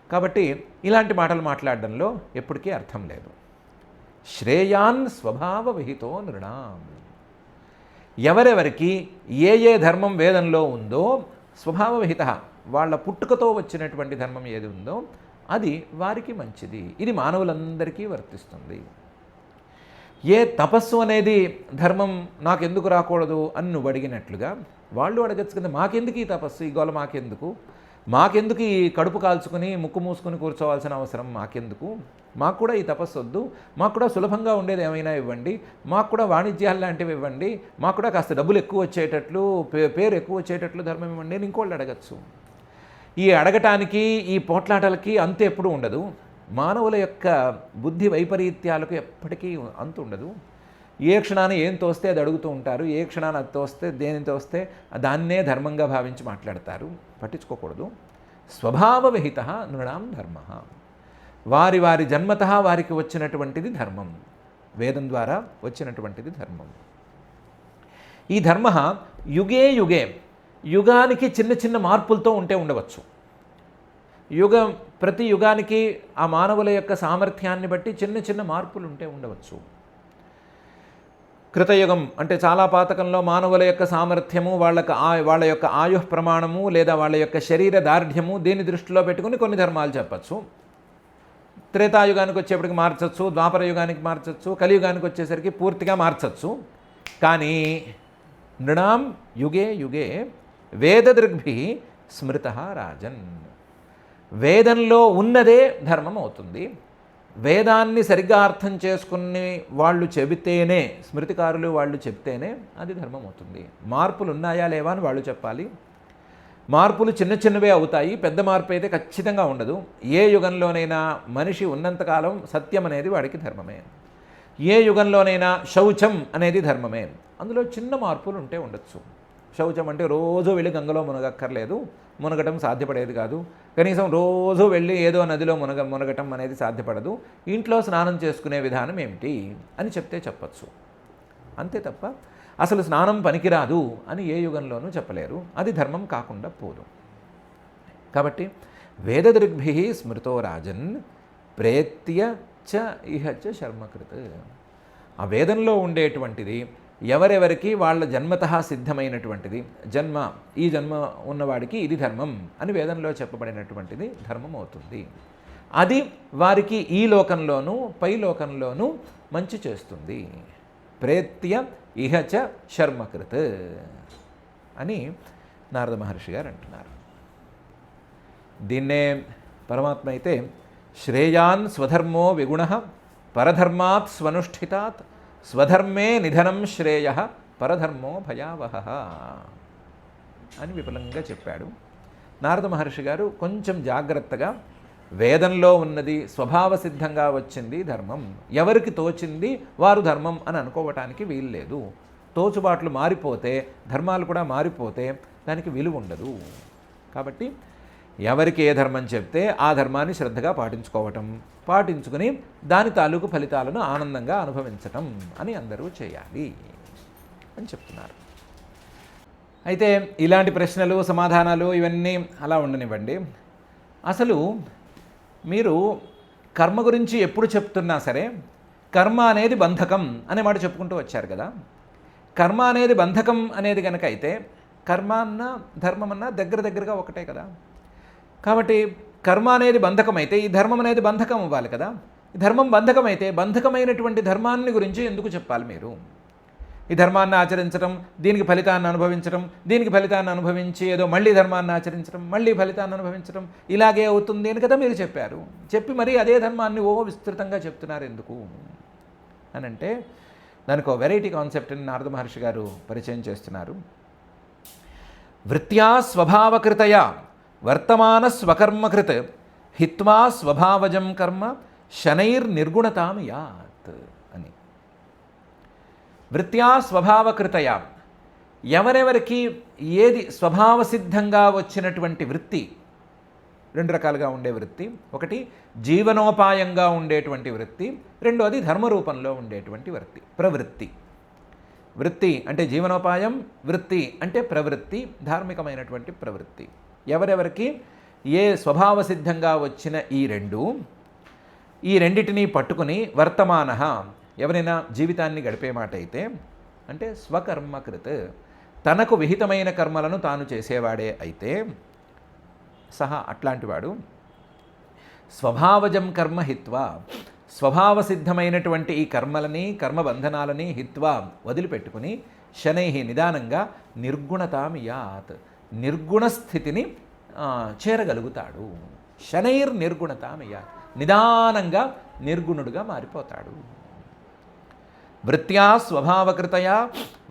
కాబట్టి ఇలాంటి మాటలు మాట్లాడడంలో ఎప్పటికీ అర్థం లేదు. శ్రేయాన్ స్వభావ విహితో నృణాం. ఎవరెవరికి ఏ ధర్మం వేదంలో ఉందో స్వభావ విహిత, వాళ్ళ పుట్టుకతో వచ్చినటువంటి ధర్మం ఏది ఉందో అది వారికి మంచిది. ఇది మానవులందరికీ వర్తిస్తుంది. ఏ తపస్సు అనేది ధర్మం నాకెందుకు రాకూడదు అని నువ్వు అడిగినట్లుగా వాళ్ళు అడగచ్చు కదా, మాకెందుకు ఈ తపస్సు, ఈ గోల మాకెందుకు ఈ కడుపు కాల్చుకుని ముక్కు మూసుకుని కూర్చోవాల్సిన అవసరం మాకెందుకు, మాకు కూడా ఈ తపస్సు వద్దు, మాకు కూడా సులభంగా ఉండేది ఏమైనా ఇవ్వండి, మాకు కూడా వాణిజ్యాలు లాంటివి ఇవ్వండి, మాకు కూడా కాస్త డబ్బులు ఎక్కువ వచ్చేటట్లు పేరు ఎక్కువ వచ్చేటట్లు ధర్మం ఇవ్వండి అని ఇంకోళ్ళు అడగచ్చు. ఈ అడగటానికి ఈ పోట్లాటలకి అంతు ఎప్పుడూ ఉండదు. మానవుల యొక్క బుద్ధి వైపరీత్యాలకు ఎప్పటికీ అంతు ఉండదు. ఏ క్షణాన్ని ఏం తోస్తే అది అడుగుతూ ఉంటారు, ఏ క్షణాన్ని అది తోస్తే దేని తోస్తే దాన్నే ధర్మంగా భావించి మాట్లాడతారు. పట్టించుకోకూడదు. స్వభావ విహిత నృణాం ధర్మ, వారి వారి జన్మత వారికి వచ్చినటువంటిది ధర్మం, వేదం ద్వారా వచ్చినటువంటిది ధర్మం. ఈ ధర్మ యుగే యుగే, యుగానికి చిన్న చిన్న మార్పులతో ఉండవచ్చు. ప్రతి యుగానికి ఆ మానవుల యొక్క సామర్థ్యాన్ని బట్టి చిన్న చిన్న మార్పులు ఉండవచ్చు. కృతయుగం అంటే చాలా పాతకంలో మానవుల యొక్క సామర్థ్యము, వాళ్ళ యొక్క ఆయుః ప్రమాణము లేదా వాళ్ళ యొక్క శరీర దార్ఢ్యము దీన్ని దృష్టిలో పెట్టుకుని కొన్ని ధర్మాలు చెప్పచ్చు. త్రేతాయుగానికి వచ్చేప్పటికి మార్చచ్చు, ద్వాపర యుగానికి మార్చచ్చు, కలియుగానికి వచ్చేసరికి పూర్తిగా మార్చచ్చు. కానీ నృణాం యుగే యుగే వేదదృగ్భి స్మృత రాజన్, వేదంలో ఉన్నదే ధర్మం అవుతుంది. వేదాన్ని సరిగ్గా అర్థం చేసుకుని వాళ్ళు చెబితేనే, స్మృతికారులు వాళ్ళు చెప్తేనే అది ధర్మం అవుతుంది. మార్పులు ఉన్నాయా లేవా అని వాళ్ళు చెప్పాలి. మార్పులు చిన్న చిన్నవే అవుతాయి, పెద్ద మార్పు అయితే ఖచ్చితంగా ఉండదు. ఏ యుగంలోనైనా మనిషి ఉన్నంతకాలం సత్యం అనేది వాడికి ధర్మమే. ఏ యుగంలోనైనా శౌచం అనేది ధర్మమే. అందులో చిన్న మార్పులు ఉండొచ్చు. శౌచం అంటే రోజు వెళ్ళి గంగలో మునగక్కర్లేదు, మునగటం సాధ్యపడేది కాదు. కనీసం రోజు వెళ్ళి ఏదో నదిలో మునగటం అనేది సాధ్యపడదు. ఇంట్లో స్నానం చేసుకునే విధానం ఏమిటి అని చెప్పచ్చు. అంతే తప్ప అసలు స్నానం పనికిరాదు అని ఏ యుగంలోనూ చెప్పలేరు. అది ధర్మం కాకుండా పోదు. కాబట్టి వేదదృగ్భి స్మృతో రాజన్ ప్రేత్య చ ఇహ చ శర్మకృత్, ఆ వేదంలో ఉండేటువంటిది ఎవరెవరికి వాళ్ళ జన్మతః సిద్ధమైనటువంటిది, ఈ జన్మ ఉన్నవాడికి ఇది ధర్మం అని వేదంలో చెప్పబడినటువంటిది ధర్మం అవుతుంది. అది వారికి ఈ లోకంలోనూ పై లోకంలోనూ మంచి చేస్తుంది. ప్రేత్య ఇహచ శర్మకృత్ అని నారద మహర్షి గారు అంటున్నారు. దీన్నే పరమాత్మ అయితే శ్రేయాన్ స్వధర్మో విగుణః పరధర్మాత్ స్వనుష్ఠితాత్ స్వధర్మే నిధనం శ్రేయ పరధర్మో భయావహ అని విపులంగా చెప్పాడు. నారద మహర్షి గారు కొంచెం జాగ్రత్తగా వేదంలో ఉన్నది స్వభావ సిద్ధంగా వచ్చింది ధర్మం, ఎవరికి తోచింది వారు ధర్మం అని అనుకోవటానికి వీలు లేదు. తోచుబాట్లు మారిపోతే ధర్మాలు కూడా మారిపోతే దానికి విలువ ఉండదు. కాబట్టి ఎవరికి ఏ ధర్మం చెప్తే ఆ ధర్మాన్ని శ్రద్ధగా పాటించుకుని దాని తాలూకు ఫలితాలను ఆనందంగా అనుభవించటం అని అందరూ చేయాలి అని చెప్తున్నారు. అయితే ఇలాంటి ప్రశ్నలు సమాధానాలు ఇవన్నీ అలా ఉండనివ్వండి. అసలు మీరు కర్మ గురించి ఎప్పుడు చెప్తున్నా సరే కర్మ అనేది బంధకం అనే మాట చెప్పుకుంటూ వచ్చారు కదా. కర్మ అనేది బంధకం అనేది కనుక అయితే కర్మ అన్న ధర్మం అన్న దగ్గరగా ఒకటే కదా. కాబట్టి కర్మ అనేది బంధకం అయితే ఈ ధర్మం అనేది బంధకం అవ్వాలి కదా. ఈ ధర్మం బంధకం అయితే బంధకమైనటువంటి ధర్మాన్ని గురించి ఎందుకు చెప్పాలి మీరు? ఈ ధర్మాన్ని ఆచరించడం, దీనికి ఫలితాన్ని అనుభవించడం, దీనికి ఫలితాన్ని అనుభవించి ఏదో మళ్ళీ ధర్మాన్ని ఆచరించడం, మళ్ళీ ఫలితాన్ని అనుభవించడం, ఇలాగే అవుతుంది అని కదా మీరు చెప్పారు. చెప్పి మరి అదే ధర్మాన్ని విస్తృతంగా చెప్తున్నారు ఎందుకు అని అంటే దానికి ఒక వెరైటీ కాన్సెప్ట్ని నారద మహర్షి గారు పరిచయం చేస్తున్నారు. వృత్యా స్వభావకృతయా వర్తమాన స్వకర్మకృత్ హిత్వా స్వభావజం కర్మ శనైర్నిర్గుణతాం యాత్ అని. వృత్యా స్వభావకృతయా, ఎవరెవరికి ఏది స్వభావసిద్ధంగా వచ్చినటువంటి వృత్తి, రెండు రకాలుగా ఉండే వృత్తి, ఒకటి జీవనోపాయంగా ఉండేటువంటి వృత్తి, రెండోది ధర్మరూపంలో ఉండేటువంటి ప్రవృత్తి. వృత్తి అంటే జీవనోపాయం, వృత్తి అంటే ప్రవృత్తి, ధార్మికమైనటువంటి ప్రవృత్తి. ఎవరెవరికి ఏ స్వభావసిద్ధంగా వచ్చిన ఈ రెండిటిని పట్టుకుని వర్తమాన, ఎవరైనా జీవితాన్ని గడిపే మాట అయితే అంటే స్వకర్మకృత్, తనకు విహితమైన కర్మలను తాను చేసేవాడే అయితే సహా అట్లాంటివాడు స్వభావజం కర్మ హిత్వా, స్వభావసిద్ధమైనటువంటి ఈ కర్మలని కర్మబంధనాలని హిత్వా వదిలిపెట్టుకుని శనై నిదానంగా నిర్గుణతామియాత్, నిర్గుణ స్థితిని చేరగలుగుతాడు. శనైర్ నిర్గుణతామియాత్, నిదానంగా నిర్గుణుడుగా మారిపోతాడు. వృత్యా స్వభావకృతయా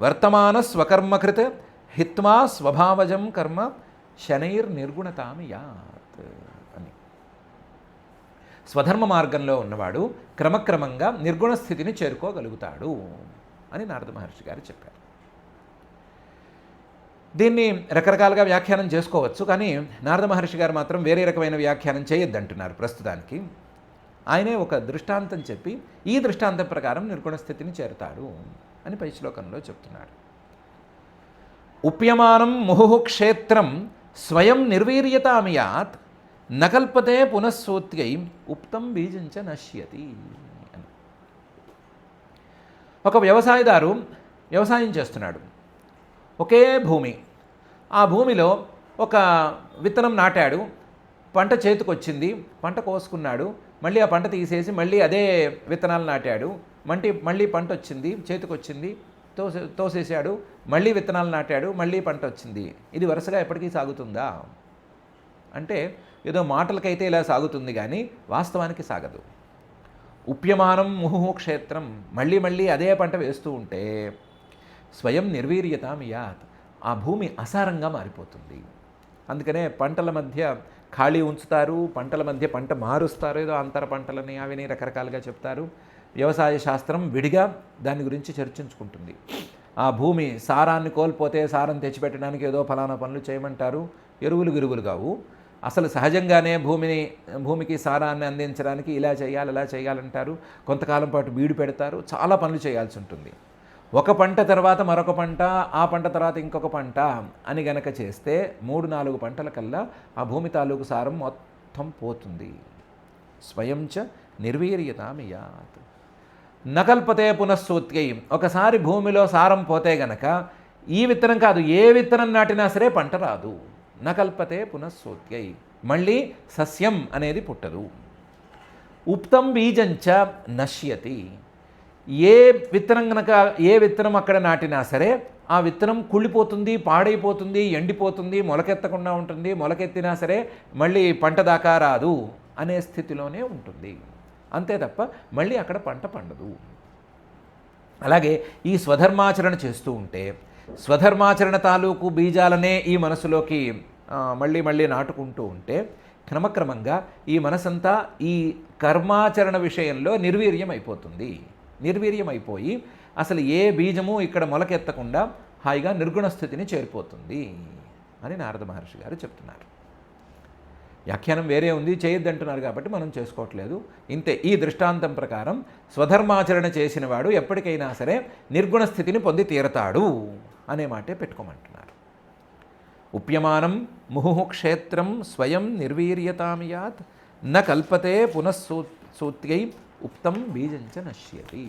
వర్తమాన స్వకర్మకృత్ హిత్వా స్వభావజం కర్మ శనైర్ నిర్గుణతామియాత్ అని. స్వధర్మ మార్గంలో ఉన్నవాడు క్రమక్రమంగా నిర్గుణ స్థితిని చేరుకోగలుగుతాడు అని నారద మహర్షి గారు చెప్పారు. దీన్ని రకరకాలుగా వ్యాఖ్యానం చేసుకోవచ్చు, కానీ నారద మహర్షి గారు మాత్రం వేరే రకమైన వ్యాఖ్యానం చేయొద్దంటున్నారు ప్రస్తుతానికి. ఆయనే ఒక దృష్టాంతం చెప్పి ఈ దృష్టాంతం ప్రకారం నిర్గుణ స్థితిని చేరుతాడు అని పై శ్లోకంలో చెప్తున్నాడు. ఉప్యమానం ముహు క్షేత్రం స్వయం నిర్వీర్యతామియాత్ నకల్పతే పునఃసూత్యై ఉప్తం బీజంచ నశ్యతి అని. ఒక వ్యవసాయదారు వ్యవసాయం చేస్తున్నాడు. ఒకే భూమి, ఆ భూమిలో ఒక విత్తనం నాటాడు, పంట చేతికొచ్చింది, పంట కోసుకున్నాడు, మళ్ళీ ఆ పంట తీసేసి మళ్ళీ అదే విత్తనాలు నాటాడు, మళ్ళీ పంట వచ్చింది, చేతికొచ్చింది, తోసేసాడు, మళ్ళీ విత్తనాలు నాటాడు, మళ్ళీ పంట వచ్చింది. ఇది వరుసగా ఎప్పటికీ సాగుతుందా అంటే ఏదో మాటలకైతే ఇలా సాగుతుంది కానీ వాస్తవానికి సాగదు. ఉప్యమానం ముహు క్షేత్రం, మళ్ళీ మళ్ళీ అదే పంట వేస్తూ ఉంటే స్వయం నిర్వీర్యతామియాత్, ఆ భూమి అసారంగా మారిపోతుంది. అందుకనే పంటల మధ్య ఖాళీ ఉంచుతారు, పంటల మధ్య పంట మారుస్తారు, ఏదో అంతర పంటలని అవిని రకరకాలుగా చెప్తారు. వ్యవసాయ శాస్త్రం విడిగా దాని గురించి చర్చించుకుంటుంది. ఆ భూమి సారాన్ని కోల్పోతే సారం తెచ్చిపెట్టడానికి ఏదో ఫలానా పనులు చేయమంటారు, ఎరువులు గిరువులు కావు. అసలు సహజంగానే భూమికి సారాన్ని అందించడానికి ఇలా చేయాలి అలా చేయాలంటారు. కొంతకాలం పాటు బీడు పెడతారు, చాలా పనులు చేయాల్సి ఉంటుంది. ఒక పంట తర్వాత మరొక పంట, ఆ పంట తర్వాత ఇంకొక పంట అని గనక చేస్తే 3-4 పంటల కల్లా ఆ భూమి తాలూకు సారం మొత్తం పోతుంది. స్వయంచ నిర్వీర్యతామియాత్ నకల్పతే పునఃసూత్యై, ఒకసారి భూమిలో సారం పోతే గనక ఈ విత్తనం కాదు ఏ విత్తనం నాటినా సరే పంట రాదు. నకల్పతే పునఃసూత్యై, మళ్ళీ సస్యం అనేది పుట్టదు. ఉప్తం బీజంచ నశ్యతి, ఏ విత్తనం అక్కడ నాటినా సరే ఆ విత్తనం కుళ్ళిపోతుంది, పాడైపోతుంది, ఎండిపోతుంది, మొలకెత్తకుండా ఉంటుంది. మొలకెత్తినా సరే మళ్ళీ పంట దాకా రాదు అనే స్థితిలోనే ఉంటుంది. అంతే తప్ప మళ్ళీ అక్కడ పంట పండదు. అలాగే ఈ స్వధర్మాచరణ చేస్తూ ఉంటే స్వధర్మాచరణ తాలూకు బీజాలనే ఈ మనసులోకి మళ్ళీ మళ్ళీ నాటుకుంటూ ఉంటే క్రమక్రమంగా ఈ మనసంతా ఈ కర్మాచరణ విషయంలో నిర్వీర్యం అయిపోతుంది. నిర్వీర్యం అయిపోయి అసలు ఏ బీజము ఇక్కడ మొలకెత్తకుండా హాయిగా నిర్గుణ స్థితిని చేరిపోతుంది అని నారద మహర్షి గారు చెప్తున్నారు. వ్యాఖ్యానం వేరే ఉంది, చేయొద్దంటున్నారు కాబట్టి మనం చేసుకోవట్లేదు. ఇంతే. ఈ దృష్టాంతం ప్రకారం స్వధర్మాచరణ చేసిన వాడు ఎప్పటికైనా సరే నిర్గుణ స్థితిని పొంది తీరతాడు అనే మాటే పెట్టుకోమంటున్నారు. ఉప్యమానం ముహు క్షేత్రం స్వయం నిర్వీర్యతామియాత్ న కల్పతే పునఃసూత్యై ఉప్తం బీజంచ నశ్యతి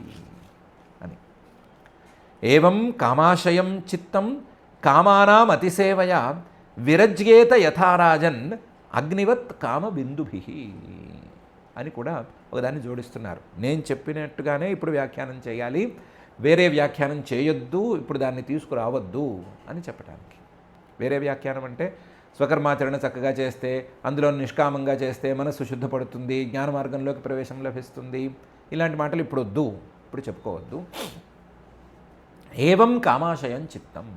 అని. ఏవం కామాశయం చిత్తం కామానాం అతిసేవయా విరజ్యేత యథారాజన్ అగ్నివత్ కామబిందుభి అని కూడా ఒకదాన్ని జోడిస్తున్నారు. నేను చెప్పినట్టుగానే ఇప్పుడు వ్యాఖ్యానం చేయాలి, వేరే వ్యాఖ్యానం చేయొద్దు, ఇప్పుడు దాన్ని తీసుకురావద్దు అని చెప్పడానికి. వేరే వ్యాఖ్యానం అంటే స్వకర్మాచరణ చక్కగా చేస్తే, అందులో నిష్కామంగా చేస్తే మనస్సు శుద్ధపడుతుంది, జ్ఞాన మార్గంలోకి ప్రవేశం లభిస్తుంది, ఇలాంటి మాటలు ఇప్పుడు వద్దు, ఇప్పుడు చెప్పుకోవద్దు. ఏవం కామాశయం చిత్తం,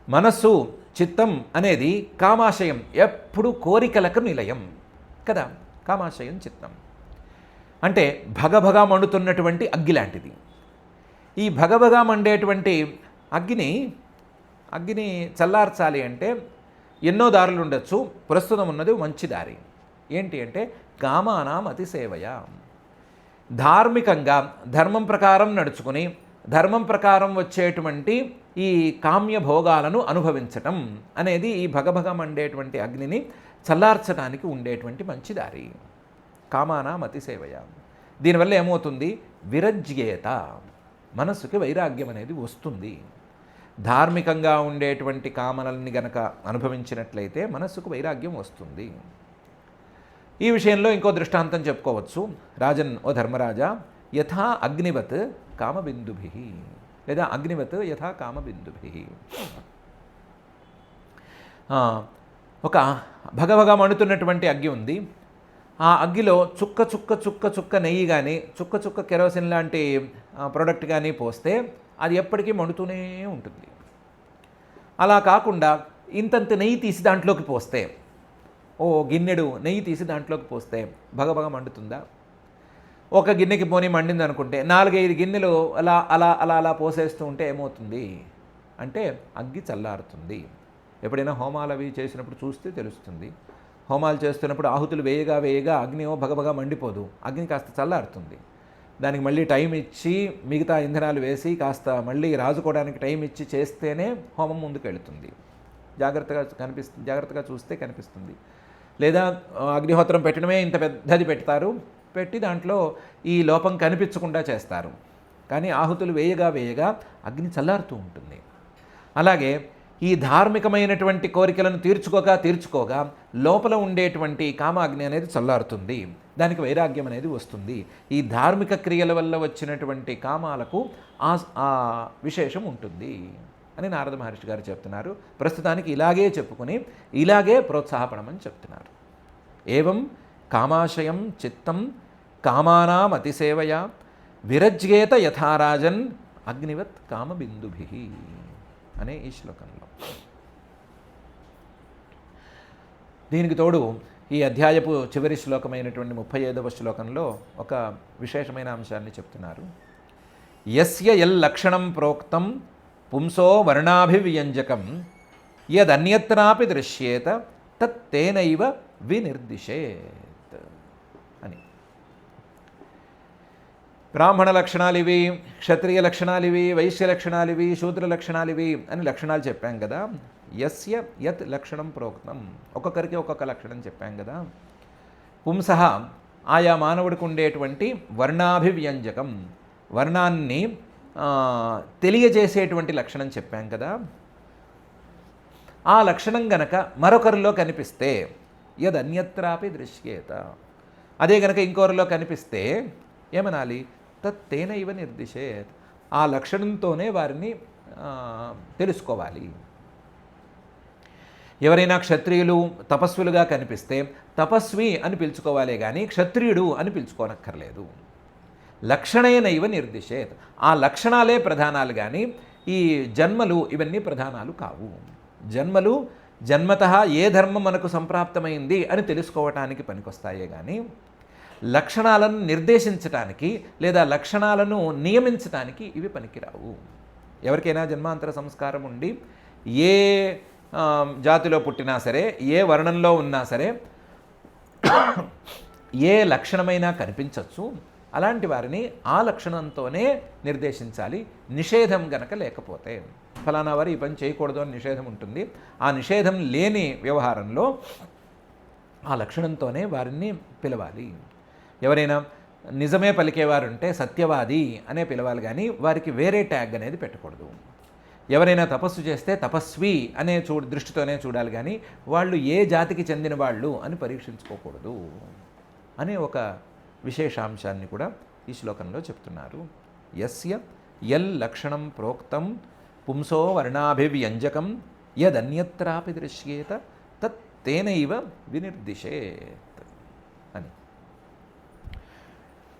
మనస్సు చిత్తం అనేది కామాశయం, ఎప్పుడు కోరికలకు నిలయం కదా. కామాశయం చిత్తం అంటే భగభగా మండుతున్నటువంటి అగ్గి లాంటిది. ఈ భగభగా మండేటువంటి అగ్గిని చల్లార్చాలి అంటే ఎన్నో దారులు ఉండొచ్చు. ప్రస్తుతం ఉన్నది మంచి దారి ఏంటి అంటే కామానాం అతిసేవయ, ధార్మికంగా ధర్మం ప్రకారం నడుచుకుని ధర్మం ప్రకారం వచ్చేటువంటి ఈ కామ్య భోగాలను అనుభవించటం అనేది ఈ భగభగ మండేటువంటి అగ్నిని చల్లార్చడానికి ఉండేటువంటి మంచి దారి. కామానాం అతిసేవయ. దీనివల్ల ఏమవుతుంది? విరజ్యేత, మనస్సుకి వైరాగ్యం అనేది వస్తుంది. ధార్మికంగా ఉండేటువంటి కామనల్ని గనక అనుభవించినట్లయితే మనస్సుకు వైరాగ్యం వస్తుంది. ఈ విషయంలో ఇంకో దృష్టాంతం చెప్పుకోవచ్చు. రాజన్ ఓ ధర్మరాజా, యథా అగ్నివత్ కామబిందుభి, లేదా అగ్నివత్ యథా కామబిందుభి. ఒక భగభగ మండుతున్నటువంటి అగ్గి ఉంది. ఆ అగ్గిలో చుక్క చుక్క చుక్క చుక్క నెయ్యి కానీ చుక్క చుక్క కెరోసిన్ లాంటి ప్రోడక్ట్ కానీ పోస్తే అది ఎప్పటికీ మండుతూనే ఉంటుంది. అలా కాకుండా ఇంతంత నెయ్యి తీసి దాంట్లోకి పోస్తే, ఓ గిన్నెడు నెయ్యి తీసి దాంట్లోకి పోస్తే భగభగ మండుతుందా? ఒక గిన్నెకి పోనీ మండింది అనుకుంటే 4-5 గిన్నెలు అలా అలా అలా అలా పోసేస్తూ ఉంటే ఏమవుతుంది అంటే అగ్గి చల్లారుతుంది. ఎప్పుడైనా హోమాలు అవి చేసినప్పుడు చూస్తే తెలుస్తుంది. హోమాలు చేస్తున్నప్పుడు ఆహుతులు వేయగా వేయగా అగ్ని భగభగ మండిపోదు, అగ్ని కాస్త చల్లారుతుంది. దానికి మళ్ళీ టైం ఇచ్చి మిగతా ఇంధనాలు వేసి కాస్త మళ్ళీ రాజుకోవడానికి టైం ఇచ్చి చేస్తేనే హోమం ముందుకు వెళుతుంది. జాగ్రత్తగా చూస్తే కనిపిస్తుంది. లేదా అగ్నిహోత్రం పెట్టడమే ఇంత పెద్దది పెట్టి దాంట్లో ఈ లోపం కనిపించకుండా చేస్తారు. కానీ ఆహుతులు వేయగా వేయగా అగ్ని చల్లారుతూ ఉంటుంది. అలాగే ఈ ధార్మికమైనటువంటి కోరికలను తీర్చుకోగా లోపల ఉండేటువంటి కామాగ్ని అనేది చల్లారుతుంది. దానికి వైరాగ్యం అనేది వస్తుంది. ఈ ధార్మిక క్రియల వల్ల వచ్చినటువంటి కామాలకు ఆ విశేషం ఉంటుంది అని నారద మహర్షి గారు చెప్తున్నారు. ప్రస్తుతానికి ఇలాగే చెప్పుకొని ఇలాగే ప్రోత్సాహపడమని చెప్తున్నారు. ఏవం కామాశయం చిత్తం కామానాం అతిసేవయ విరజ్యేత యథారాజన్ అగ్నివత్ కామబిందుభి అనే ఈ శ్లోకంలో. దీనికి తోడు ఈ అధ్యాయపు చివరి శ్లోకమైనటువంటి 35వ శ్లోకంలో ఒక విశేషమైన అంశాన్ని చెప్తున్నారు. యస్య యల్లక్షణం ప్రోక్తం పుంసో వర్ణాభివ్యంజకం యదన్యత్రాపి దృశ్యేత తత్తేనైవ వినిర్దిశేత్ అని. బ్రాహ్మణ లక్షణాలు ఇవి, క్షత్రియ లక్షణాలు ఇవి, వైశ్య లక్షణాలు ఇవి, శూద్ర లక్షణాలు ఇవి అని లక్షణాలు చెప్పాం కదా. యస్య యత్ లక్షణం ప్రోక్తం, ఒక్కొక్కరికి ఒక్కొక్క లక్షణం చెప్పాం కదా. పుంసః ఆయా మానవుడికి ఉండేటువంటి వర్ణాభివ్యంజకం, వర్ణాన్ని తెలియజేసేటువంటి లక్షణం చెప్పాం కదా. ఆ లక్షణం గనక మరొకరిలో కనిపిస్తే యదన్యత్రాపి దృశ్యేత, అదే గనక ఇంకొకరిలో కనిపిస్తే ఏమనాలి? తత్తేనైవ నిర్దిశేత్, ఆ లక్షణంతోనే వారిని తెలుసుకోవాలి. ఎవరైనా క్షత్రియులు తపస్సులుగా కనిపిస్తే తపస్వి అని పిలుచుకోవాలే కానీ క్షత్రియుడు అని పిలుచుకోనక్కర్లేదు. లక్షణేనైవ నిర్దిశేత్, ఆ లక్షణాలే ప్రధానాలు కానీ ఈ జన్మలు ఇవన్నీ ప్రధానాలు కావు. జన్మలు జన్మతః ఏ ధర్మం మనకు సంప్రాప్తమైంది అని తెలుసుకోవటానికి పనికొస్తాయే కానీ లక్షణాలను నిర్దేశించటానికి లేదా లక్షణాలను నియమించటానికి ఇవి పనికిరావు. ఎవరికైనా జన్మాంతర సంస్కారం ఉండి ఏ జాతిలో పుట్టినా సరే, ఏ వర్ణంలో ఉన్నా సరే, ఏ లక్షణమైనా కనిపించవచ్చు. అలాంటి వారిని ఆ లక్షణంతోనే నిర్దేశించాలి. నిషేధం గనక లేకపోతే, ఫలానా వారు ఈ పని చేయకూడదు అని నిషేధం ఉంటుంది. ఆ నిషేధం లేని వ్యవహారంలో ఆ లక్షణంతోనే వారిని పిలవాలి. ఎవరైనా నిజమే పలికేవారు ఉంటే సత్యవాది అనే పిలవాలి కానీ వారికి వేరే ట్యాగ్ అనేది పెట్టకూడదు. ఎవరైనా తపస్సు చేస్తే తపస్వి అనే దృష్టితోనే చూడాలి కానీ వాళ్ళు ఏ జాతికి చెందిన వాళ్ళు అని పరీక్షించుకోకూడదు అనే ఒక విశేషాంశాన్ని కూడా ఈ శ్లోకంలో చెప్తున్నారు. యస్య యల్ లక్షణం ప్రోక్తం పుంసో వర్ణాభివ్యంజకం యదన్యత్రాపి దృశ్యేత తత్తేనైవ వినిర్దిశేత్ అని.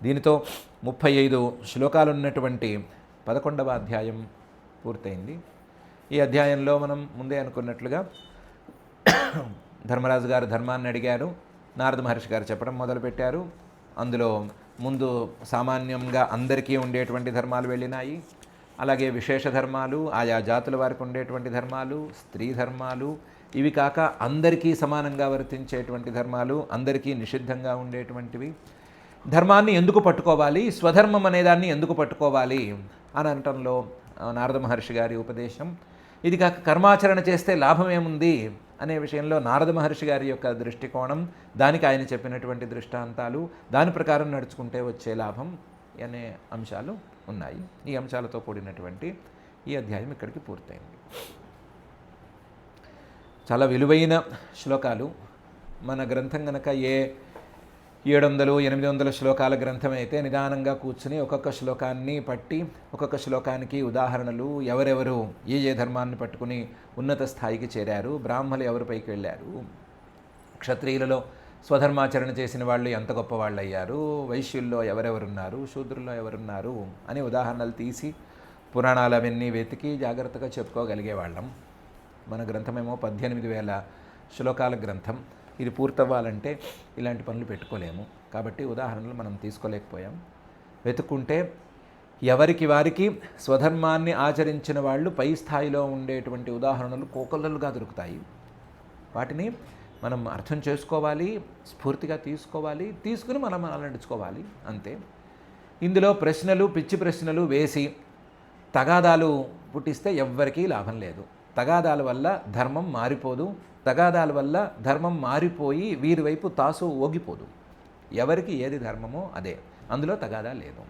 దీనితో 35 శ్లోకాలున్నటువంటి 11వ అధ్యాయం పూర్తయింది. ఈ అధ్యాయంలో మనం ముందే అనుకున్నట్లుగా ధర్మరాజు గారు ధర్మాన్ని అడిగారు, నారద మహర్షి గారు చెప్పడం మొదలుపెట్టారు. అందులో ముందు సామాన్యంగా అందరికీ ఉండేటువంటి ధర్మాలు వెళ్ళినాయి. అలాగే విశేష ధర్మాలు, ఆయా జాతుల వారికి ఉండేటువంటి ధర్మాలు, స్త్రీ ధర్మాలు, ఇవి కాక అందరికీ సమానంగా వర్తించేటువంటి ధర్మాలు, అందరికీ నిషిద్ధంగా ఉండేటువంటివి. ధర్మాన్ని ఎందుకు పట్టుకోవాలి, స్వధర్మం అనేదాన్ని ఎందుకు పట్టుకోవాలి అని అనటంలో నారద మహర్షి గారి ఉపదేశం. ఇది కాక కర్మాచరణ చేస్తే లాభం ఏముంది అనే విషయంలో నారద మహర్షి గారి యొక్క దృష్టికోణం, దానికి ఆయన చెప్పినటువంటి దృష్టాంతాలు, దాని ప్రకారం నడుచుకుంటే వచ్చే లాభం అనే అంశాలు ఉన్నాయి. ఈ అంశాలతో కూడినటువంటి ఈ అధ్యాయం ఇక్కడికి పూర్తయింది. చాలా విలువైన శ్లోకాలు. మన గ్రంథం కనుక ఏ 700, 800 శ్లోకాల గ్రంథం అయితే నిదానంగా కూర్చుని ఒక్కొక్క శ్లోకాన్ని పట్టి ఒక్కొక్క శ్లోకానికి ఉదాహరణలు, ఎవరెవరు ఏ ధర్మాన్ని పట్టుకుని ఉన్నత స్థాయికి చేరారు, బ్రాహ్మలు ఎవరి పైకి వెళ్ళారు, క్షత్రియులలో స్వధర్మాచరణ చేసిన వాళ్ళు ఎంత గొప్ప వాళ్ళు అయ్యారు, వైశ్యుల్లో ఎవరెవరున్నారు, శూద్రుల్లో ఎవరున్నారు అని ఉదాహరణలు తీసి పురాణాలు అవన్నీ వెతికి జాగ్రత్తగా చెప్పుకోగలిగేవాళ్ళం. మన గ్రంథమేమో 18,000 శ్లోకాల గ్రంథం. ఇది పూర్తవ్వాలంటే ఇలాంటి పనులు పెట్టుకోలేము. కాబట్టి ఉదాహరణలు మనం తీసుకోలేకపోయాం. వెతుక్కుంటే ఎవరికి వారికి స్వధర్మాన్ని ఆచరించిన వాళ్ళు పై స్థాయిలో ఉండేటువంటి ఉదాహరణలు కోకొల్లలుగా దొరుకుతాయి. వాటిని మనం అర్థం చేసుకోవాలి, స్ఫూర్తిగా తీసుకోవాలి, తీసుకుని మనం నడుచుకోవాలి అంతే. ఇందులో ప్రశ్నలు, పిచ్చి ప్రశ్నలు వేసి తగాదాలు పుట్టిస్తే ఎవ్వరికీ లాభం లేదు. తగాదాల వల్ల ధర్మం మారిపోదు. తగాదాల వల్ల ధర్మం మారిపోయి వీరి వైపు తాసు ఓగిపోదు. ఎవరికి ఏది ధర్మమో అదే, అందులో తగాదా లేదు.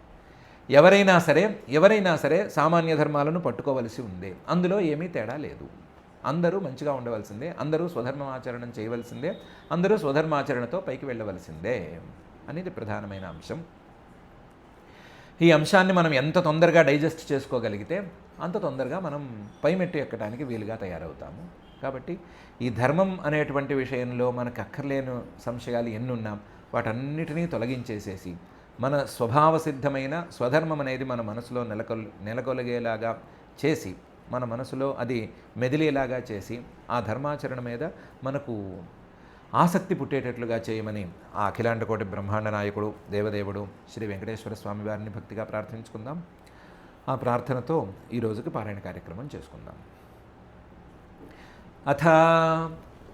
ఎవరైనా సరే సామాన్య ధర్మాలను పట్టుకోవలసి ఉంది. అందులో ఏమీ తేడా లేదు. అందరూ మంచిగా ఉండవలసిందే, అందరూ స్వధర్మాచరణం చేయవలసిందే, అందరూ స్వధర్మాచరణతో పైకి వెళ్ళవలసిందే అనేది ప్రధానమైన అంశం. ఈ అంశాన్ని మనం ఎంత తొందరగా డైజెస్ట్ చేసుకోగలిగితే అంత తొందరగా మనం పైమెట్టు ఎక్కడానికి వీలుగా తయారవుతాము. కాబట్టి ఈ ధర్మం అనేటువంటి విషయంలో మనకు అక్కర్లేని సంశయాలు ఎన్నున్నా వాటన్నిటినీ తొలగించేసేసి మన స్వభావ సిద్ధమైన స్వధర్మం అనేది మన మనసులో నెలకొలిగేలాగా చేసి, మన మనసులో అది మెదిలేలాగా చేసి, ఆ ధర్మాచరణ మీద మనకు ఆసక్తి పుట్టేటట్లుగా చేయమని ఆ అఖిలాండకోటి బ్రహ్మాండ నాయకుడు దేవదేవుడు శ్రీ వెంకటేశ్వర స్వామి వారిని భక్తిగా ప్రార్థించుకుందాం. ఆ ప్రార్థనతో ఈ రోజుకి పారాయణ కార్యక్రమం చేసుకుందాం. అథ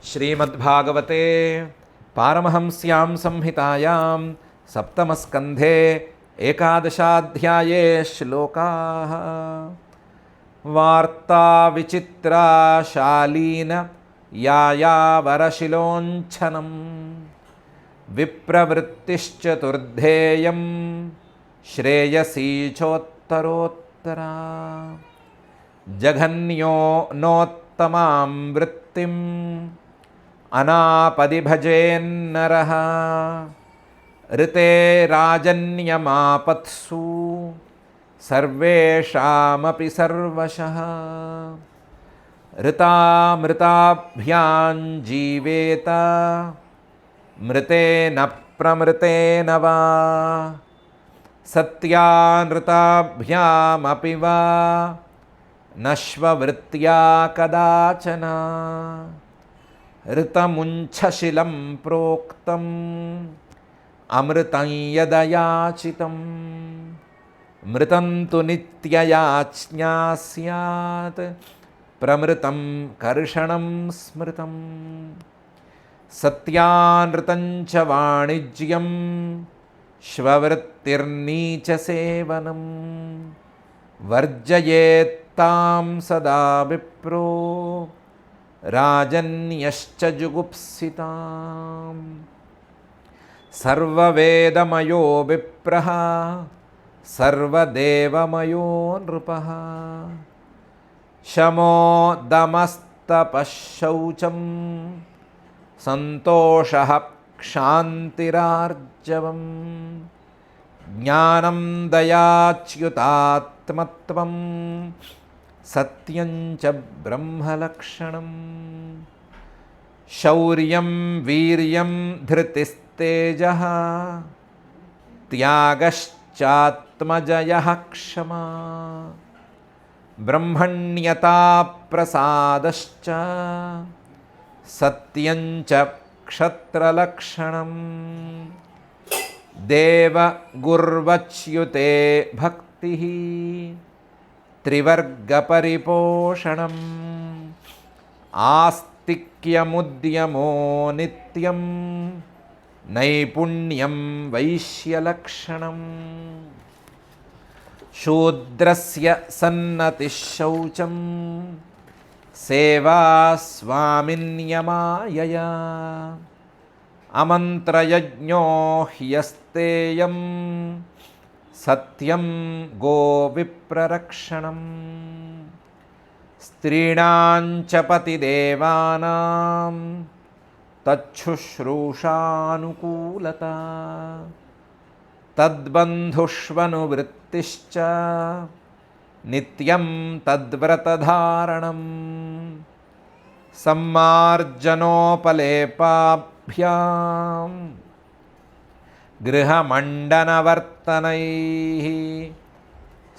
శ్రీమద్భాగవతే పారమహంస్యాం సంహితాయాం సప్తమస్కంధే ఏకాదశాధ్యాయే శ్లోకాః. వార్తా విచిత్రా శాలీన యాయావరశిలోంఛనం విప్రవృత్తిశ్చతుర్ధేయం శ్రేయసీ చోత్తరోత్తరా. జఘన్యో నోత్తమాం వృత్తిం అనాపది భజేన్నరః. ऋते राजन्यमापत्सु सर्वेषामपि सर्वशः. ऋतामृताभ्यां जीवेत मृतेन प्रमृतेन वा. सत्यानृताभ्यामपि वा नश्ववृत्त्या कदाचन. ऋतमुञ्छशिलं प्रोक्तं अमृतं यदयाचितं. मृतं तु नित्ययाच्ञा स्यात् प्रमृतं कर्षणं स्मृतं. सत्यानृतं च वाणिज्यं श्ववृत्तिर्नीचसेवनं. वर्जयेत्तां सदा विप्रो राजन्यश्च जुगुप्सिताम्. सर्ववेदमयो विप्रः सर्वदेवमयो नृपः. शमो दमस्तपः शौचं सन्तोषः क्षान्तिरार्जवम्. ज्ञानं दयाच्युतात्मत्वं सत्यं च ब्रह्मलक्षणम्. शौर्यं वीर्यं धृतिस्तेजः त्यागश्चात्मजयः क्षमा. ब्रह्मण्यता प्रसादश्च सत्यं च क्षत्रलक्षणम्. देवगुर्वच्युते भक्तिः त्रिवर्गपरिपोषणम्. आस्तिक्यमुद्यमो नित्यं नैपुण्यं वैश्यलक्षणम्. शूद्रस्य सन्नतिः शौचं सेवा स्वामिन्यमायया. अमन्त्रयज्ञो ह्यस्तेयं सत्यं गोविप्ररक्षणम्. स्त्रीणां च पतिदेवानां తచ్చుశ్రూషానుకూలత తద్బంధుష్వనువృత్తిశ్చ నిత్యం తద్వ్రతధారణం సమ్మార్జనోపలేపాభ్యాం గృహమండనవర్తనైః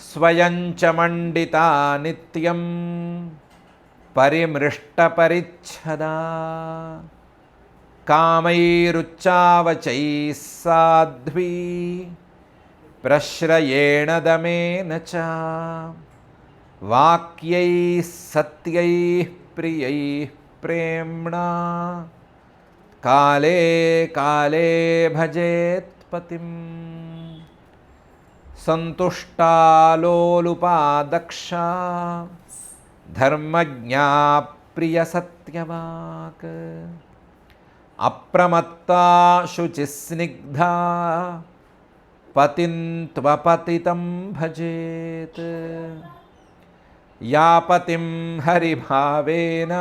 స్వయం చ మండితా నిత్యం పరిమృష్టపరిచ్ఛదా కామైరుచ్చావచైः సాధ్వీ ప్రశ్రయేణ దమేన చ వాక్యైः సత్యైః ప్రియైః ప్రేమ్ణా కాలే కాలే భజేత్ పతిం సంతుష్టాలోలుపా దక్షా ధర్మజ్ఞా ప్రియసత్యవాక్ అప్రమత్తా శుచిస్నిగ్ధా పతిం త్వపతితం భజేత్ యా పతిం హరిభావేన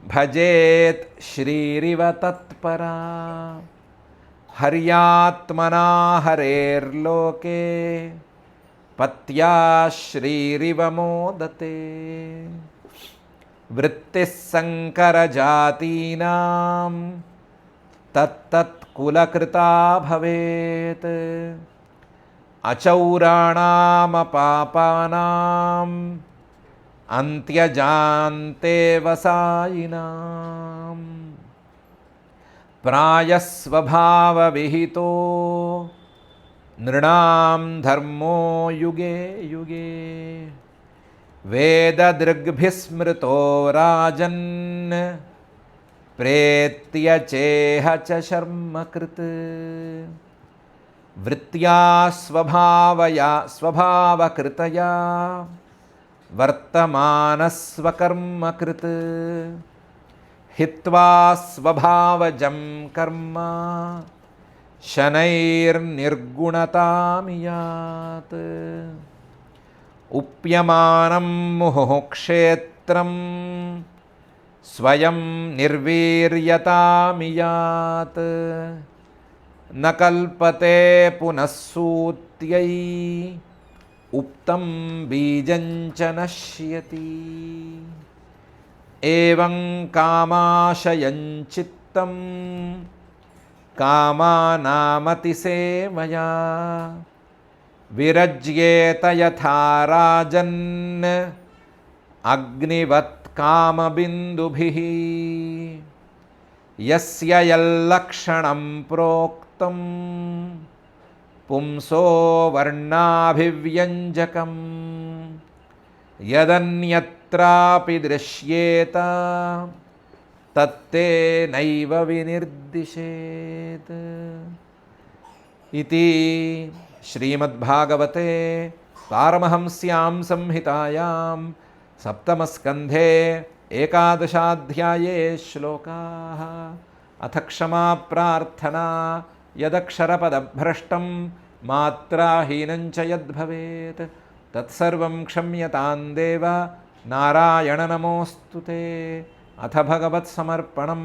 భజేత్ శ్రీరివ తత్పరా హర్యాత్మనా హరేర్లోకే పత్యా శ్రీరివ మోదతే వృత్తిః సంకరజాతీనాం తత్తత్కులకృతా భవేత్ అచౌరాణామపాపానాం అంత్యజాంతే వసాయినాం ప్రాయస్వభావవిహితో నృణాం ధర్మో యుగే యుగే వేదదృగ్భిస్మృతో రాజన్ ప్రేత్యచేహ చ శర్మకృత్ వృత్త్యా స్వభావకృతయా వర్తమానస్వకర్మకృత్ హిత్వా స్వభావజం కర్మ శనైర్నిర్గుణతామియాత్ ఉప్యమానం ముహుఃక్షేత్రం స్వయం నిర్వీర్యతామియాత్ న కల్పతే పునఃసూత్యై ఉక్తం బీజం చ నశ్యతి ఏవం కామాశయం చిత్తం కామానామతిసేమయా విరజ్యేత యథా రాజన్ అగ్నివత్ కామబిందుభిః యస్య యల్లక్షణం ప్రోక్తం పుంసో వర్ణాభివ్యంజకం యదన్యత్రాపి దృశ్యేత తత్తే నైవ వినిర్దిశేత్ ఇతి శ్రీమద్భాగవతే పారమహంస్యాం సంహితాయాం సప్తమస్కంధే ఏకాదశాధ్యాయే శ్లోకాః అథ క్షమా ప్రార్థనా యదక్షరపదభ్రష్టం మాత్రాహీనం చ యద్భవేత్ తత్సర్వం క్షమ్యతాం దేవ నారాయణ నమోऽस्तुते అథ భగవత్సమర్పణం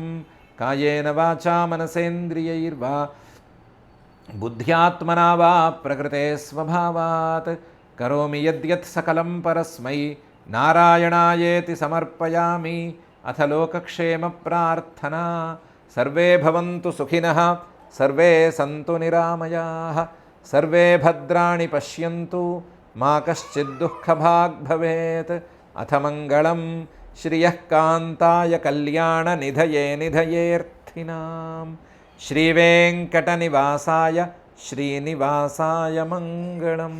కాయేన వాచా మనసేంద్రియైర్వా బుద్ధ్యాత్మనా వా ప్రకృతే స్వభావాత్ కరోమి యద్యత్ సకలం పరస్మై నారాయణాయేతి సమర్పయామి. అథ లోకక్షేమ ప్రార్థనా. సర్వే భవంతు సుఖినః, సర్వే సంతు నిరామయాః, సర్వే భద్రాణి పశ్యంతు, మా కశ్చిద్ దుఃఖభాగ్ భవేత్. అథ మంగళం శ్రియః కాంతాయ కళ్యాణ నిధయే నిధయేర్థినాం. శ్రీవేంకటనివాసాయ శ్రీనివాసాయ మంగళం.